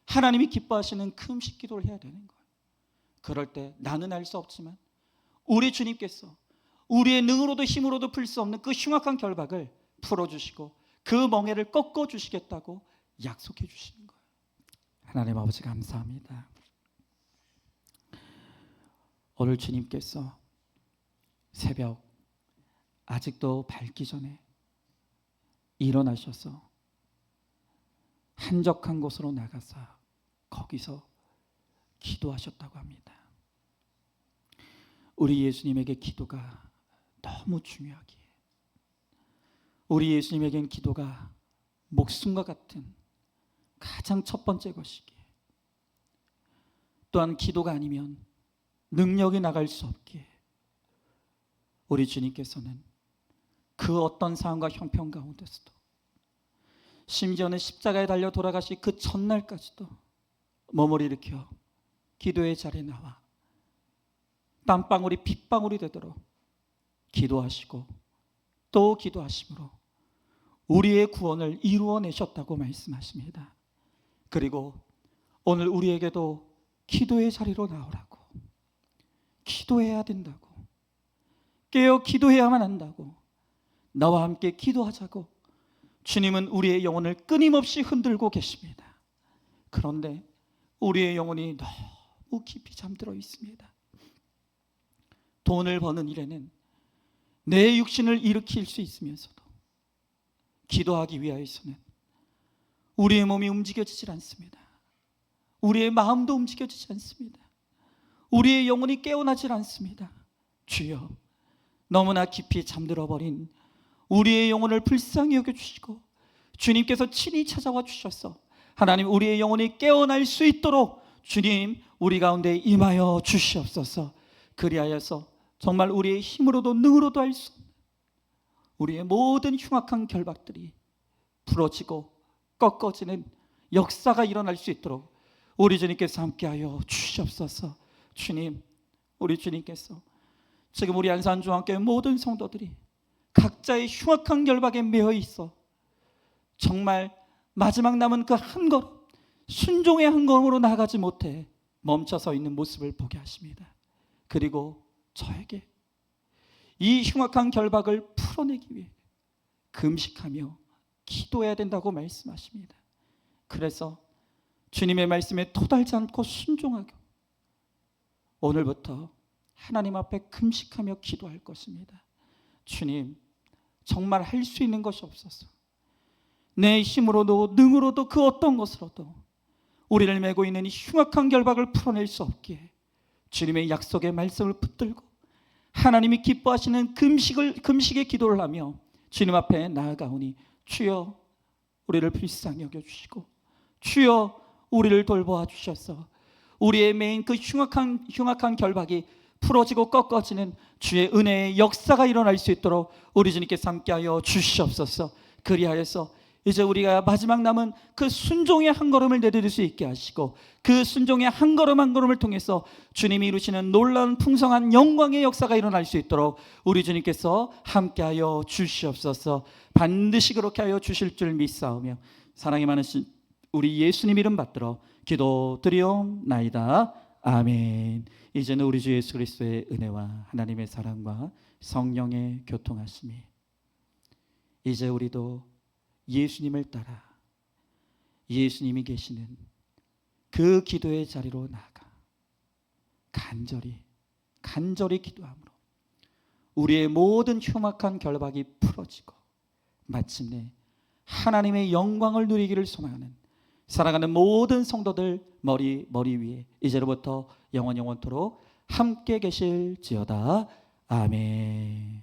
하나님이 기뻐하시는 금식 기도를 해야 되는 거예요. 그럴 때 나는 알 수 없지만 우리 주님께서 우리의 능으로도 힘으로도 풀 수 없는 그 흉악한 결박을 풀어주시고 그 멍에를 꺾어주시겠다고 약속해 주시는 거예요. 하나님 아버지 감사합니다. 오늘 주님께서 새벽 아직도 밝기 전에 일어나셔서 한적한 곳으로 나가서 거기서 기도하셨다고 합니다. 우리 예수님에게 기도가 너무 중요하기에, 우리 예수님에겐 기도가 목숨과 같은 가장 첫 번째 것이기에, 또한 기도가 아니면 능력이 나갈 수 없기에 우리 주님께서는 그 어떤 상황과 형편 가운데서도, 심지어는 십자가에 달려 돌아가시 그 전날까지도 몸을 일으켜 기도의 자리에 나와 땀방울이 빗방울이 되도록 기도하시고 또 기도하심으로 우리의 구원을 이루어내셨다고 말씀하십니다. 그리고 오늘 우리에게도 기도의 자리로 나오라고, 기도해야 된다고, 깨어 기도해야만 한다고, 나와 함께 기도하자고 주님은 우리의 영혼을 끊임없이 흔들고 계십니다. 그런데 우리의 영혼이 너무 깊이 잠들어 있습니다. 돈을 버는 일에는 내 육신을 일으킬 수 있으면서도 기도하기 위하여서는 우리의 몸이 움직여지질 않습니다. 우리의 마음도 움직여지지 않습니다. 우리의 영혼이 깨어나질 않습니다. 주여, 너무나 깊이 잠들어 버린 우리의 영혼을 불쌍히 여겨주시고 주님께서 친히 찾아와 주셔서 하나님 우리의 영혼이 깨어날 수 있도록 주님 우리 가운데 임하여 주시옵소서. 그리하여서 정말 우리의 힘으로도 능으로도 할 수 없는 우리의 모든 흉악한 결박들이 부러지고 꺾어지는 역사가 일어날 수 있도록 우리 주님께서 함께하여 주시옵소서. 주님, 우리 주님께서 지금 우리 안산중앙교회 모든 성도들이 각자의 흉악한 결박에 매여 있어 정말 마지막 남은 그 한 걸음, 순종의 한 걸음으로 나가지 못해 멈춰서 있는 모습을 보게 하십니다. 그리고 저에게 이 흉악한 결박을 풀어내기 위해 금식하며 기도해야 된다고 말씀하십니다. 그래서 주님의 말씀에 토달지 않고 순종하고 오늘부터 하나님 앞에 금식하며 기도할 것입니다. 주님, 정말 할 수 있는 것이 없어서 내 힘으로도 능으로도 그 어떤 것으로도 우리를 메고 있는 이 흉악한 결박을 풀어낼 수 없기에 주님의 약속의 말씀을 붙들고 하나님이 기뻐하시는 금식의 기도를 하며 주님 앞에 나아가오니 주여 우리를 불쌍히 여겨주시고 주여 우리를 돌보아 주셔서 우리의 메인 그 흉악한 결박이 풀어지고 꺾어지는 주의 은혜의 역사가 일어날 수 있도록 우리 주님께서 함께하여 주시옵소서. 그리하여서 이제 우리가 마지막 남은 그 순종의 한 걸음을 내디딜 수 있게 하시고 그 순종의 한 걸음 한 걸음을 통해서 주님이 이루시는 놀라운 풍성한 영광의 역사가 일어날 수 있도록 우리 주님께서 함께하여 주시옵소서. 반드시 그렇게 하여 주실 줄 믿사오며 사랑이 많으신 우리 예수님 이름 받들어 기도드리옵나이다. 아멘. 이제는 우리 주 예수 그리스도의 은혜와 하나님의 사랑과 성령의 교통하심이 이제 우리도 예수님을 따라 예수님이 계시는 그 기도의 자리로 나아가 간절히 기도함으로 우리의 모든 흉악한 결박이 풀어지고 마침내 하나님의 영광을 누리기를 소망하는 사랑하는 모든 성도들 머리 위에 이제로부터 영원토록 함께 계실지어다. 아멘.